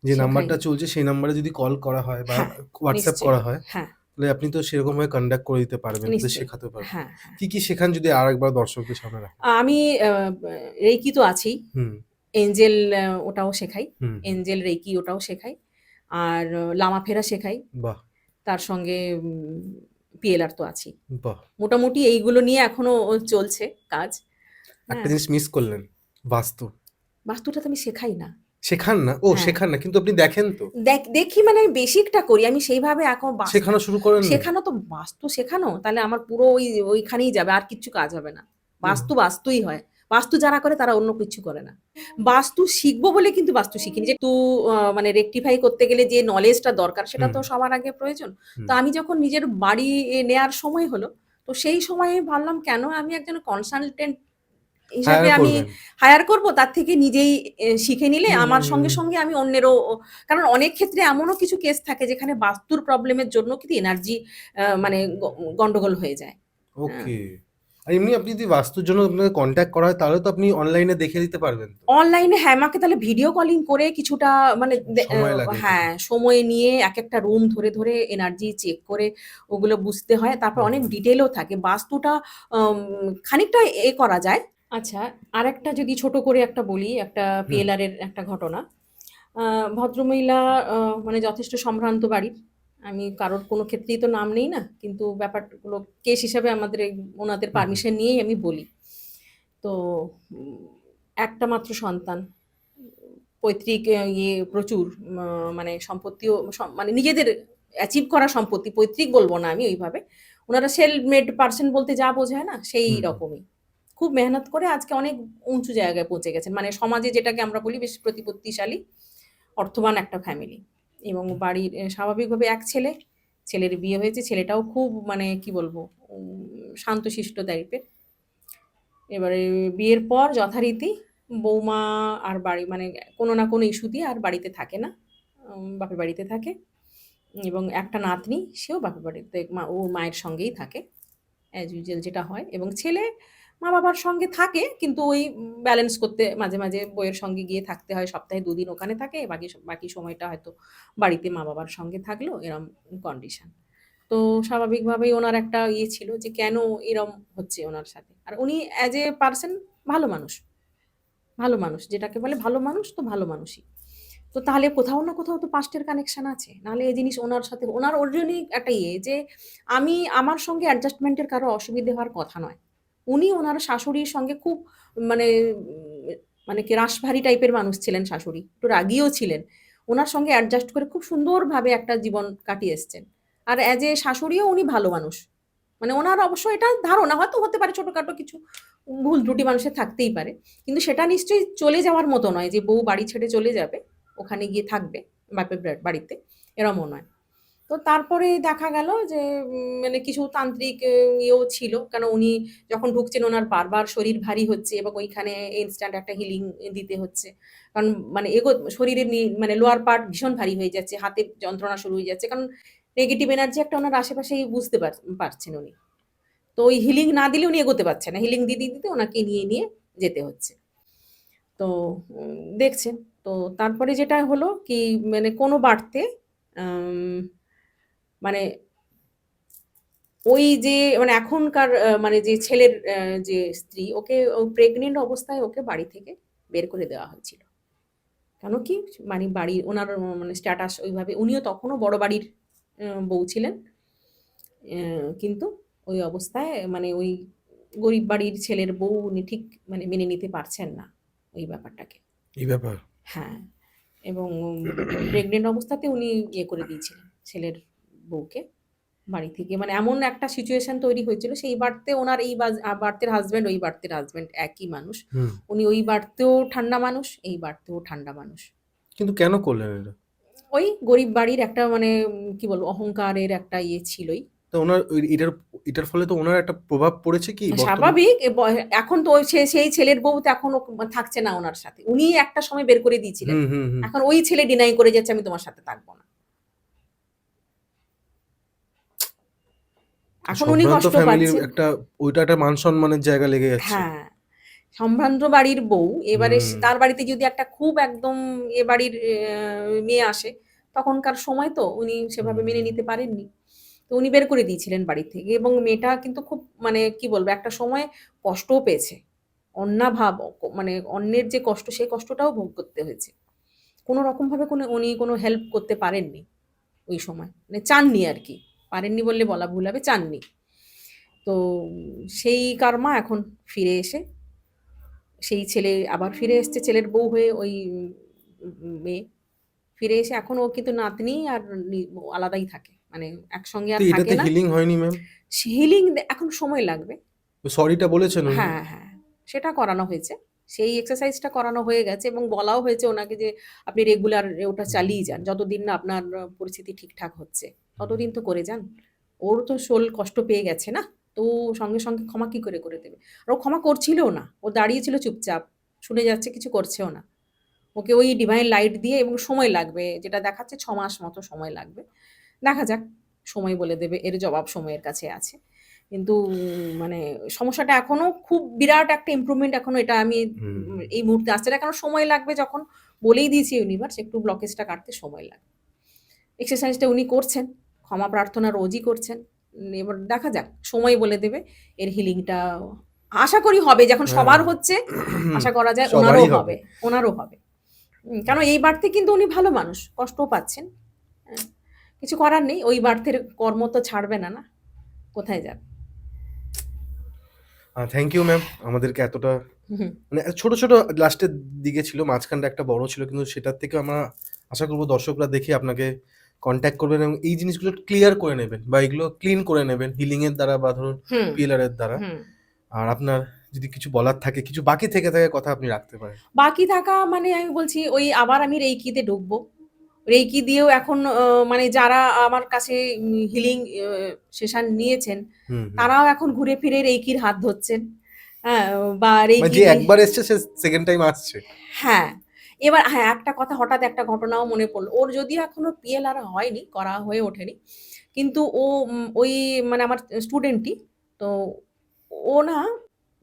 [SPEAKER 2] যে
[SPEAKER 1] শেখাই
[SPEAKER 2] নাম্বারটা চলছে সেই নাম্বারে যদি কল করা হয় বা
[SPEAKER 1] হ্যাঁ
[SPEAKER 2] হোয়াটসঅ্যাপ
[SPEAKER 1] নিশ্চয়ই
[SPEAKER 2] করা হয়,
[SPEAKER 1] হ্যাঁ
[SPEAKER 2] তাহলে আপনি তো সেরকম ভাবে কন্ডাক্ট করে দিতে পারবেন, তাদের
[SPEAKER 1] নিশ্চয়ই
[SPEAKER 2] শেখাতে পারবেন।
[SPEAKER 1] হ্যাঁ হ্যাঁ
[SPEAKER 2] কি শেখান যদি আরেকবার দর্শকদের সামনে রাখেন?
[SPEAKER 1] আমি রেইকি তো আছেই,
[SPEAKER 2] হুম,
[SPEAKER 1] এঞ্জেল ওটাও শেখাই,
[SPEAKER 2] হুম,
[SPEAKER 1] এঞ্জেল রেইকি ওটাও শেখাই, আর লামা ফেরা শেখাই,
[SPEAKER 2] বাহ!
[SPEAKER 1] তার সঙ্গে পিএলআর তো আছেই।
[SPEAKER 2] বাহ!
[SPEAKER 1] মোটামুটি এইগুলো নিয়ে এখনো চলছে কাজ।
[SPEAKER 2] একটা
[SPEAKER 1] হ্যাঁ,
[SPEAKER 2] জিনিস মিস করলেন, বাস্তু।
[SPEAKER 1] বাস্তুটা তো আমি শেখাই না।
[SPEAKER 2] শেখান না? ও
[SPEAKER 1] হ্যাঁ,
[SPEAKER 2] শেখান না কিন্তু আপনি দেখেন তো?
[SPEAKER 1] দেখি মানে আমি বেসিকটা করি। আমি সেইভাবে এখন
[SPEAKER 2] শেখানো শুরু করেননি?
[SPEAKER 1] শেখানো তো বাস্তু শেখানো, তাহলে আমার পুরো ওইখানেই যাবে। আর কিচ্ছু কাজ হবে না।
[SPEAKER 2] হুম,
[SPEAKER 1] বাস্তুই হয়। বাস্তু যারা করে তারা অন্য কিছু করে না। বাস্তু শিখবো বলে কিন্তু বাস্তু শিখিনি। যে মানে রেকটিফাই করতে গেলে যে নলেজটা দরকার সেটা
[SPEAKER 2] হুম,
[SPEAKER 1] তো সবার আগে প্রয়োজন।
[SPEAKER 2] হুম।
[SPEAKER 1] তো আমি যখন নিজের বাড়ি নেয়ার সময় হলো, তো সেই সময়ে ভাবলাম কেন আমি একজন কনসালটেন্ট হিসাবে
[SPEAKER 2] হায়ার
[SPEAKER 1] আমি
[SPEAKER 2] করবেন।
[SPEAKER 1] হায়ার করব, তার থেকে নিজেই শিখে নিলে
[SPEAKER 2] হুম,
[SPEAKER 1] আমার
[SPEAKER 2] হুম,
[SPEAKER 1] সঙ্গে,
[SPEAKER 2] হুম,
[SPEAKER 1] সঙ্গে আমি অন্যেরও কারণ অনেক ক্ষেত্রে এমনও কিছু কেস থাকে যেখানে বাস্তুর প্রবলেমের জন্য কিন্তু এনার্জি মানে গন্ডগোল হয়ে যায়। হ্যাঁ।
[SPEAKER 2] ওকে। আর এমনি আপনি যদি বাস্তুর জন্য আপনাকে কনট্যাক্ট করা হয় তাহলে তো আপনি অনলাইনে দেখে দিতে পারবেন তো?
[SPEAKER 1] অনলাইনে হ্যাঁ, আমাকে তাহলে ভিডিও কলিং করে কিছুটা মানে
[SPEAKER 2] সময় লাগে তো।
[SPEAKER 1] হ্যাঁ, সময় নিয়ে একেকটা রুম ধরে, ধরে এনার্জি চেক করে ওগুলো বুঝতে হয়। তারপর
[SPEAKER 2] হুম,
[SPEAKER 1] অনেক
[SPEAKER 2] হুম,
[SPEAKER 1] ডিটেইলও থাকে। বাস্তুটা আম খানিকটা করা যায়। আচ্ছা, আরেকটা যদি ছোট করে একটা বলি, একটা
[SPEAKER 2] হুম,
[SPEAKER 1] পিএলআর এর একটা ঘটনা। আ ভদ্রমহিলা আ মানে যথেষ্ট সম্ভ্রান্ত বাড়ির। আমি কারোর কোনো ক্ষেত্রেই তো নাম নেই না। কিন্তু ব্যাপারগুলো কেস হিসাবে আমাদের ওনাদের
[SPEAKER 2] হুম, হুম,
[SPEAKER 1] পারমিশন নিয়েই আমি বলি। তো উম একটা মাত্র সন্তান। পৈতৃক প্রচুর মানে সম্পত্তিও মানে নিজেদের অ্যাচিভ করা সম্পত্তি, পৈতৃক বলব না আমি ওইভাবে। উনারা সেলফ মেড পারসন বলতে যা বোঝায় না সেই
[SPEAKER 2] হুম,
[SPEAKER 1] রকমই। খুব মেহনত করে আজকে অনেক উঁচু জায়গায় পৌঁছে গেছেন। মানে সমাজে যেটাকে আমরা বলি বেশ প্রতিপত্তিশালী, অর্থবান একটা ফ্যামিলি এবং বাড়ির স্বাভাবিকভাবে এক ছেলে। ছেলের বিয়ে হয়েছে। ছেলেটাও খুব মানে কি বলবো শান্তশিষ্ট টাইপের। এবারে বিয়ের পর যথারীতি বৌমা আর বাড়ি মানে কোনো না কোনো ইস্যু দিয়ে আর বাড়িতে থাকে না। বাপের বাড়িতে থাকে এবং একটা নাতনি সেও বাপের বাড়িতে ওর মায়ের সঙ্গেই থাকে। অ্যাজ ইউজুয়াল যেটা হয় এবং ছেলে মা-বাবার সঙ্গে থাকে কিন্তু ওই ব্যালেন্স করতে মাঝে, মাঝে বউয়ের সঙ্গে গিয়ে থাকতে হয়। সপ্তাহে ২ দিন ওখানে থাকে। বাকি সময়টা হয়তো বাড়িতে মা-বাবার সঙ্গে থাকলো এরম কন্ডিশন। তো স্বাভাবিকভাবেই ওনার একটা ছিল যে কেন এরম হচ্ছে ওনার সাথে। আর উনি অ্যাজ এ পারসন ভালো মানুষ। ভালো মানুষ। যেটাকে বলে ভালো মানুষ তো ভালো মানুষই। তো তাহলে কোথাও না কোথাও তো পাস্টের কানেকশন আছে। নাহলে এই জিনিস ওনার সাথে ওনার ওর জন্যই একটা যে আমার সঙ্গে অ্যাডজাস্টমেন্ট এর কারো অসুবিধে হওয়ার কথা নয়। উনি ওনার শাশুড়ির সঙ্গে খুব মানে মানে কি রাশভারী টাইপের মানুষ ছিলেন শাশুড়ি। একটু রাগীও ছিলেন। উনার সঙ্গে অ্যাডজাস্ট করে খুব সুন্দরভাবে একটা জীবন কাটিয়ে এসছেন। আর অ্যাজ এ শাশুড়িও উনি ভালো মানুষ। মানে ওনার অবশ্য এটা ধারণা হয়তো হতে পারে ছোটখাটো কিছু ভুল ত্রুটি মানুষের থাকতেই পারে। কিন্তু সেটা নিশ্চয়ই চলে যাওয়ার মতো নয় যে বউ বাড়ি ছেড়ে চলে যাবে। ওখানে গিয়ে থাকবে বাপের বাড়িতে, এরমও নয়। তো তারপরে দেখা গেল যে মানে কিছু তান্ত্রিক ইয়েও ছিল। কারণ উনি যখন ঢুকছেন উনার বারবার শরীর ভারী হচ্ছে এবং ওইখানে ইনস্ট্যান্ট একটা হিলিং দিতে হচ্ছে। কারণ মানে শরীরের মানে লোয়ার পার্ট ভীষণ ভারী হয়ে যাচ্ছে, হাতে যন্ত্রণা শুরু হয়ে যাচ্ছে। কারণ নেগেটিভ এনার্জি একটা উনার আশেপাশেই বুঝতে পারছেন উনি। তো ওই হিলিং না দিলে উনি এগোতে পারছেন না। হিলিং দিতে ওনাকে নিয়ে যেতে হচ্ছে। তো দেখছেন। তো তারপরে যেটা হলো কি মানে কোনো বাড়তে আম মানে ওই যে মানে এখনকার মানে যে ছেলের যে স্ত্রী ওকে প্রেগনেন্ট অবস্থায় ওকে বাড়ি থেকে বের করে দেওয়া হয়েছিল। কেন কি? মানে উনার মানে স্ট্যাটাস ওইভাবে উনিও তখনও বড় বাড়ির বউ ছিলেন। কিন্তু ওই অবস্থায় মানে ওই গরিব বাড়ির ছেলের বউ উনি ঠিক মানে মেনে নিতে পারছেন না ওই ব্যাপারটাকে।
[SPEAKER 2] এই ব্যাপার।
[SPEAKER 1] হ্যাঁ, এবং প্রেগনেন্ট অবস্থাতে উনি করে দিয়েছিলেন ছেলের বউকে বাড়ি থেকে। মানে এমন একটা সিচুয়েশন তৈরি হয়েছিল সেই বাড়িতে ওনার এই বাড়ির হাসব্যান্ড, ওই বাড়ির হাসব্যান্ড একই মানুষ।
[SPEAKER 2] হুম।
[SPEAKER 1] উনি ওই বাড়িতেও ঠান্ডা মানুষ, এই বাড়িতেও ঠান্ডা মানুষ।
[SPEAKER 2] কিন্তু কেন করলেন এটা?
[SPEAKER 1] ওই গরিব বাড়ির একটা মানে কি বলবো অহংকারের একটা ছিলই।
[SPEAKER 2] তো উনার এটার ফলে তো উনার একটা প্রভাব পড়েছে কি বর্তমান?
[SPEAKER 1] স্বাভাবিক এখন তো সেই ছেলের বউ তো এখন থাকছে না উনার সাথে। উনিই একটা সময় বের করে দিয়েছিলেন।
[SPEAKER 2] হুম, হুম, হুম।
[SPEAKER 1] এখন ওই ছেলে ডিনাই করে যাচ্ছে আমি তোমার সাথে থাকব না। এখন উনি
[SPEAKER 2] সম্ভ্রান্ত
[SPEAKER 1] কষ্ট
[SPEAKER 2] ফ্যামিলির
[SPEAKER 1] পাচ্ছেন।
[SPEAKER 2] একটা ওইটা একটা মান সম্মানের জায়গা লেগে যাচ্ছে।
[SPEAKER 1] হ্যাঁ, সম্ভ্রান্ত বাড়ির বউ, এবারে
[SPEAKER 2] হুম
[SPEAKER 1] তার বাড়িতে যদি একটা খুব একদম এ বাড়ির মেয়ে আসে, তখনকার সময় তো উনি সেভাবে মেনে
[SPEAKER 2] হুম
[SPEAKER 1] নিতে পারেননি। তো উনি বের করে দিয়েছিলেন বাড়ি থেকে, এবং মেয়েটা কিন্তু খুব মানে কি বলবো, একটা সময় কষ্টও পেয়েছে। অন্যাভাব মানে অন্যের যে কষ্ট, সেই কষ্টটাও ভোগ করতে হয়েছে। কোনো রকমভাবে উনি কোনো হেল্প করতে পারেননি ওই সময়, মানে চাননি আর কি, পারেননি বললে বলা ভুল হবে, চাননি। তো সেই কার্মা এখন ফিরে এসে, সেই ছেলে আবার ফিরে এসছে ছেলের বউ হয়ে, ওই মেয়ে ফিরে এসে এখন ও কিন্তু নাতনি আর আলাদাই থাকে, মানে একসঙ্গে
[SPEAKER 2] তো
[SPEAKER 1] আর থাকে
[SPEAKER 2] এটাতে
[SPEAKER 1] না।
[SPEAKER 2] হিলিং হয়নি ম্যাম?
[SPEAKER 1] হিলিং এখন সময় লাগবে।
[SPEAKER 2] সরিটা বলেছেন উনি?
[SPEAKER 1] হ্যাঁ, হ্যাঁ, সেটা করানো হয়েছে। সেই এক্সারসাইজটা করানো হয়ে গেছে, এবং বলাও হয়েছে ওনাকে যে আপনি রেগুলার ওটা
[SPEAKER 2] হুম
[SPEAKER 1] চালিয়ে যান। যতদিন না আপনার পরিস্থিতি ঠিকঠাক হচ্ছে,
[SPEAKER 2] হুম
[SPEAKER 1] ততদিন তো করে যান। ওর তো শোল কষ্ট পেয়ে গেছে না? তো সঙ্গে, সঙ্গে ক্ষমা কি করে দেবে? আর ও ক্ষমা করছিলও না। ও দাঁড়িয়েছিল চুপচাপ। শুনে যাচ্ছে, কিছু করছেও না। ওকে ওই ডিভাইন লাইট দিয়ে, এবং সময় লাগবে। যেটা দেখাচ্ছে ৬ মাস মতো সময় লাগবে। দেখা যাক, সময় বলে দেবে। এর জবাব সময়ের কাছে আছে। কিন্তু মানে সমস্যাটা এখনো খুব বিরাট একটা ইমপ্রুভমেন্ট এখনো, এটা আমি
[SPEAKER 2] হুম
[SPEAKER 1] এই মুহূর্তে আসছে না। কারণ সময় লাগবে, যখন বলেই দিয়েছি ইউনিভার্স একটু ব্লকেজটা কাটতে সময় লাগবে। এক্সারসাইজটা উনি করছেন, ক্ষমা প্রার্থনা রোজই করছেন। এবার দেখা যাক, সময় বলে দেবে এর হিলিংটা। আশা করি হবে, যখন
[SPEAKER 2] হ্যাঁ
[SPEAKER 1] সবার হচ্ছে, আশা করা যায় ওনারও
[SPEAKER 2] সবারই হবে।
[SPEAKER 1] হবে, ওনারও হবে। কারণ এই বাড়তে কিন্তু উনি ভালো মানুষ, কষ্টও পাচ্ছেন। হ্যাঁ, কিছু করার নেই, ওই বাড়তের কর্ম তো ছাড়বে না, না? কোথায় যাবে?
[SPEAKER 2] থ্যাংক ইউ ম্যাম আমাদেরকে এতটা,
[SPEAKER 1] হুম, হুম।
[SPEAKER 2] মানে ছোট ছোট লাস্টের দিকে ছিল, মাঝখানটা একটা বড় ছিল, কিন্তু সেটার থেকে আমরা আশা করবো দর্শকরা দেখে আপনাকে কন্ট্যাক্ট করবেন এবং এই জিনিসগুলো ক্লিয়ার করে নেবেন বা এগুলো ক্লিন করে নেবেন হিলিং এর দ্বারা বা ধরুন
[SPEAKER 1] হুম,
[SPEAKER 2] পিএলআর এর দ্বারা।
[SPEAKER 1] হুম।
[SPEAKER 2] আর আপনার যদি কিছু বলার থাকে, কিছু বাকি থেকে থাকে কথা আপনি রাখতে পারেন।
[SPEAKER 1] বাকি থাকা মানে আমি বলছি, ওই আবার আমি রেইকিতে ঢুকবো। রেইকি দিয়েও এখন মানে যারা আমার কাছে হিলিং সেশন নিয়েছেন,
[SPEAKER 2] হুম হুম
[SPEAKER 1] তারাও এখন ঘুরে ফিরে রেইকির হাত ধরছেন। হ্যাঁ, বা
[SPEAKER 2] মানে
[SPEAKER 1] রেইকি
[SPEAKER 2] যে
[SPEAKER 1] দিয়ে।
[SPEAKER 2] একবার এসছে সে সেকেন্ড টাইম আসছে।
[SPEAKER 1] হ্যাঁ, এবার হ্যাঁ, একটা কথা, হঠাৎ একটা ঘটনাও মনে পড়ল। ওর যদিও এখনো পিএলআর হয়নি, করা হয়ে ওঠেনি। কিন্তু ও ওই মানে আমার স্টুডেন্টই। তো ও না,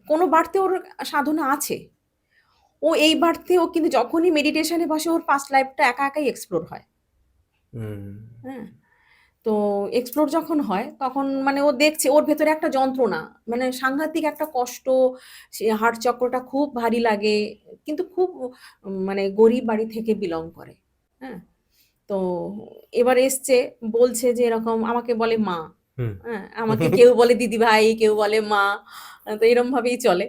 [SPEAKER 1] কোনো বাড়তে ওর সাধনা আছে। ও এই বাড়তে ও কিন্তু যখনই মেডিটেশন এ বসে, ওর পাস্ট লাইফটা একা একাই এক্সপ্লোর হয়।
[SPEAKER 2] হুম
[SPEAKER 1] হ্যাঁ? তো এক্সপ্লোর যখন হয়, তখন মানে ও দেখছে ওর ভেতরে একটা যন্ত্রণা, মানে সাংঘাতিক একটা কষ্ট, সে হার্ট চক্রটা খুব ভারী লাগে। কিন্তু খুব মানে গরিব বাড়ি থেকে বিলং করে। হ্যাঁ? তো এবার এসছে, বলছে যে এরকম আমাকে বলে মা।
[SPEAKER 2] হুম
[SPEAKER 1] হ্যাঁ? আমাকে কেউ বলে দিদিভাই, কেউ বলে মা। তো এরমভাবেই চলে।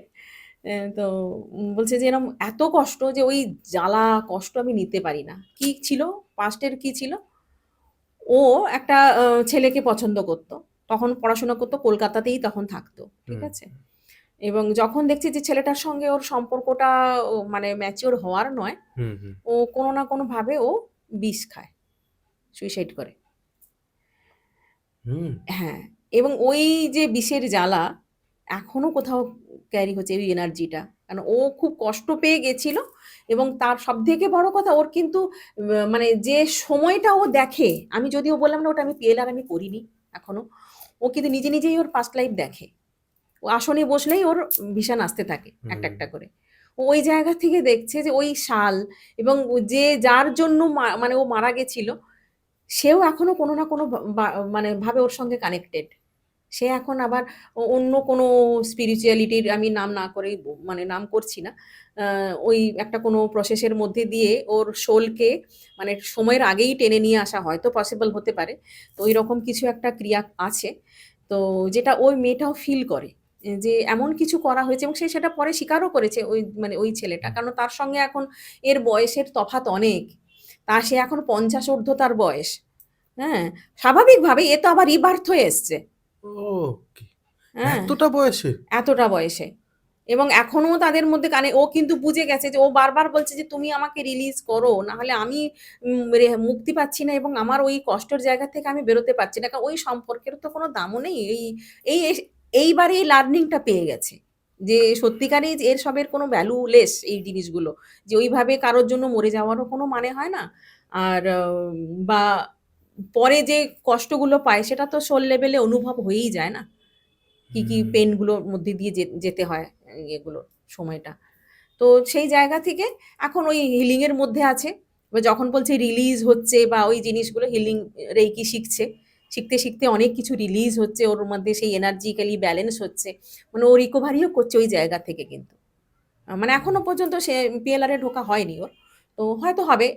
[SPEAKER 1] তো বলছে যে এরম এত কষ্ট, যে ওই জ্বালা কষ্ট আমি নিতে পারি না। কি ছিল? পাস্টের কি ছিল? ও একটা ছেলেকে পছন্দ করত। তখন পড়াশোনা করত, কলকাতাতেই তখন থাকতো। ঠিক
[SPEAKER 2] হুম
[SPEAKER 1] আছে? এবং যখন দেখছে যে ছেলেটার সঙ্গে ওর সম্পর্কটা মানে ম্যাচিউর হওয়ার নয়,
[SPEAKER 2] হুম হুম
[SPEAKER 1] ও কোনো না কোনোভাবে ও বিষ খায়, সুইসাইড করে।
[SPEAKER 2] হুম
[SPEAKER 1] হ্যাঁ, এবং ওই যে বিষের জ্বালা এখনো কোথাও ক্যারি হচ্ছে, ওই এনার্জিটা। কারণ ও খুব কষ্ট পেয়ে গেছিল, এবং তার সবথেকে বড় কথা, ওর কিন্তু মানে যে সময়টা ও দেখে, আমি যদিও বললাম না ওটা আমি পিএলআর আমি করিনি এখনো। ও কিন্তু নিজে, নিজেই ওর পাস্ট লাইফ দেখে। ও আসনে বসলেই ওর ভিশন আসতে থাকে একটা,
[SPEAKER 2] হুম
[SPEAKER 1] একটা করে। ও ওই জায়গা থেকে দেখছে যে ওই সাল, এবং যে যার জন্য মানে ও মারা গেছিল, সেও এখনো কোনো না কোনো মানে ভাবে ওর সঙ্গে কানেক্টেড। সে এখন আবার অন্য কোনো স্পিরিচুয়ালিটির, আমি নাম না করেই মানে নাম করছি না। ওই একটা কোনো প্রসেসের মধ্যে দিয়ে ওর সোলকে মানে সময়ের আগেই টেনে নিয়ে আসা হয়তো পসিবল হতে পারে। তো ঐরকম কিছু একটা ক্রিয়া আছে। তো যেটা ওই মেয়েটাও ফিল করে, যে এমন কিছু করা হয়েছে, এবং সে সেটা পরে স্বীকারও করেছে, ওই মানে ওই ছেলেটা। কারণ তার সঙ্গে এখন এর বয়সের তফাৎ অনেক। সে এখন ৫০ ঊর্ধ্ব তার বয়স। হ্যাঁ? স্বাভাবিকভাবেই এ তো আবার রিবার্থ হয়ে এসছে।
[SPEAKER 2] ওকে,
[SPEAKER 1] হ্যাঁ?
[SPEAKER 2] এতটা বয়সে?
[SPEAKER 1] এতটা বয়সে। এবং এখনো তাদের মধ্যে ও কিন্তু বুঝে গেছে, যে ও বারবার বলছে যে, "তুমি আমাকে রিলিজ করো। নাহলে আমি মুক্তি পাচ্ছি না, এবং আমার ওই কষ্টের জায়গা থেকে আমি বেরোতে পারছি না।" কারণ ওই সম্পর্কের তো কোনো দামও নেই। এই এইবারে এই লার্নিংটা পেয়ে গেছে। যে সত্যিকারেই যে এর সবের কোনো ভ্যালুলেস এই জিনিসগুলো। যে ওইভাবে কারোর জন্য মরে যাওয়ারও কোনো মানে হয় না। আর বা পরে যে কষ্টগুলো পায়, সেটা তো সোল লেভেলে অনুভব হয়েই যায় না। কি, কি
[SPEAKER 2] হুম
[SPEAKER 1] পেইন গুলোর মধ্যে দিয়ে যেতে হয় এগুলোর। সময়টা। তো সেই জায়গা থেকে এখন ওই হিলিংয়ের মধ্যে আছে। এবার যখন বলছে রিলিজ হচ্ছে বা ওই জিনিসগুলো হিলিং রেইকি শিখছে, শিখতে, শিখতে অনেক কিছু রিলিজ হচ্ছে, ওর মধ্যে সেই এনার্জিক্যালি ব্যালেন্স হচ্ছে। মানে ও রিকভারিও করছে ওই জায়গা থেকে কিন্তু। মানে এখনো পর্যন্ত সে পিএলআর এ ঢোকা হয়নি ওর। তো হয়তো হবে।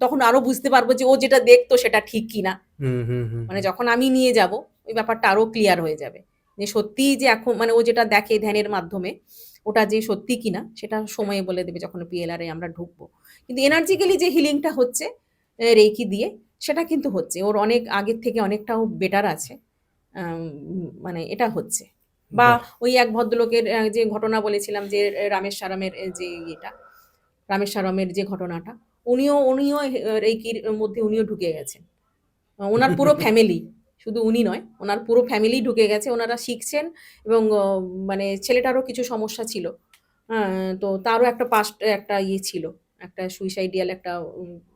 [SPEAKER 1] তখন আরো বুঝতে পারবো যে ও যেটা দেখতো সেটা ঠিক কিনা। মানে যখন আমি নিয়ে যাব ওই ব্যাপারটা আরো ক্লিয়ার হয়ে যাবে যে সত্যিই যে এখন মানে ও যেটা দেখে ধ্যানের মাধ্যমে ওটা যে সত্যি কিনা সেটা সময়ে বলে দেবে যখন পিএলআর এ আমরা ঢুকবো। কিন্তু এনার্জিক্যালি যে হিলিংটা হচ্ছে রেইকি দিয়ে, সেটা কিন্তু হচ্ছে। ওর অনেক আগের থেকে অনেকটাও বেটার আছে। মানে এটা হচ্ছে। বা
[SPEAKER 2] বাহ!
[SPEAKER 1] ওই এক ভদ্রলোকের যে ঘটনা বলেছিলাম যে রামেশ্বরমের যে ইয়েটা, রামেশ্বরমের যে ঘটনাটা, উনিও রেইকির মধ্যে উনিও ঢুকে গেছেন। ওনার পুরো ফ্যামিলি, শুধু উনি নয়, ওনার পুরো ফ্যামিলি ঢুকে গেছে। ওনারা শিখছেন এবং মানে ছেলেটারও কিছু সমস্যা ছিল। তো তারও একটা পাস্ট একটা ইয়ে ছিল, একটা সুইসাইডিয়াল একটা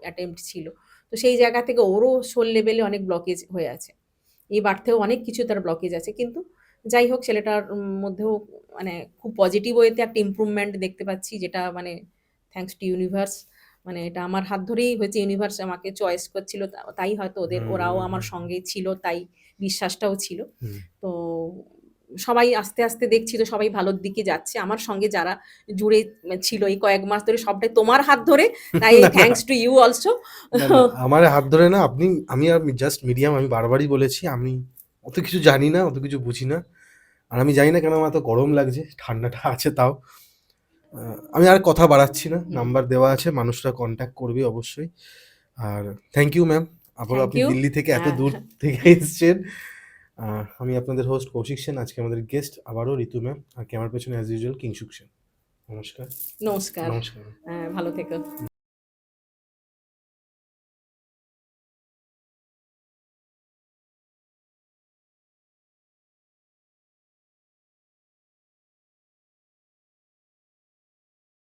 [SPEAKER 1] অ্যাটেম্প্ট ছিল। তো সেই জায়গা থেকে ওরও সোল লেভেলে অনেক ব্লকেজ হয়ে আছে। এই বার্থেও অনেক কিছু তার ব্লকেজ আছে। কিন্তু যাই হোক ছেলেটার মধ্যেও মানে খুব পজিটিভ ওয়েতে একটা ইমপ্রুভমেন্ট দেখতে পাচ্ছি, যেটা মানে থ্যাঙ্কস টু ইউনিভার্স। মানে এটা আমার হাত ধরেই হয়েছে, ইউনিভার্স আমাকে চয়েস করছিল, তাই হয়তো ওরাও আমার সঙ্গে ছিল, তাই বিশ্বাসটাও ছিল। তো সবাই আস্তে, আস্তে দেখছি তো সবাই ভালোর দিকে যাচ্ছে। আমার সঙ্গে যারা জুড়ে ছিল এই কয়েক মাস ধরে সবটাই তোমার হাত ধরে। তাই
[SPEAKER 2] না, না,
[SPEAKER 1] থ্যাঙ্কস টু ইউ অলসো।
[SPEAKER 2] না, না, আমার হাত ধরে না, আমি আর জাস্ট মিডিয়াম। আমি বারবারই বলেছি আমি অত কিছু জানি না, অত কিছু বুঝি না। আর আমি জানি না কেন আমার এত গরম লাগছে, ঠান্ডাটা আছে তাও। আমি আর কথা বাড়াচ্ছি না, নাম্বার দেওয়া আছে, মানুষরা কন্ট্যাক্ট করবে অবশ্যই। আর থ্যাংক ইউ ম্যাম, আবারও
[SPEAKER 1] থ্যাংক
[SPEAKER 2] আপনি
[SPEAKER 1] ইউ।
[SPEAKER 2] দিল্লি থেকে এত দূর থেকে এসছেন। আমি আপনাদের হোস্ট কৌশিক সেন, আজকে আমাদের গেস্ট আবারও ঋতু ম্যাম, আর ক্যামেরার পেছনে অ্যাজ ইউজুয়াল কিংসুক সেন। নমস্কার।
[SPEAKER 1] নমস্কার।
[SPEAKER 2] নমস্কার।
[SPEAKER 1] ভালো থেকো।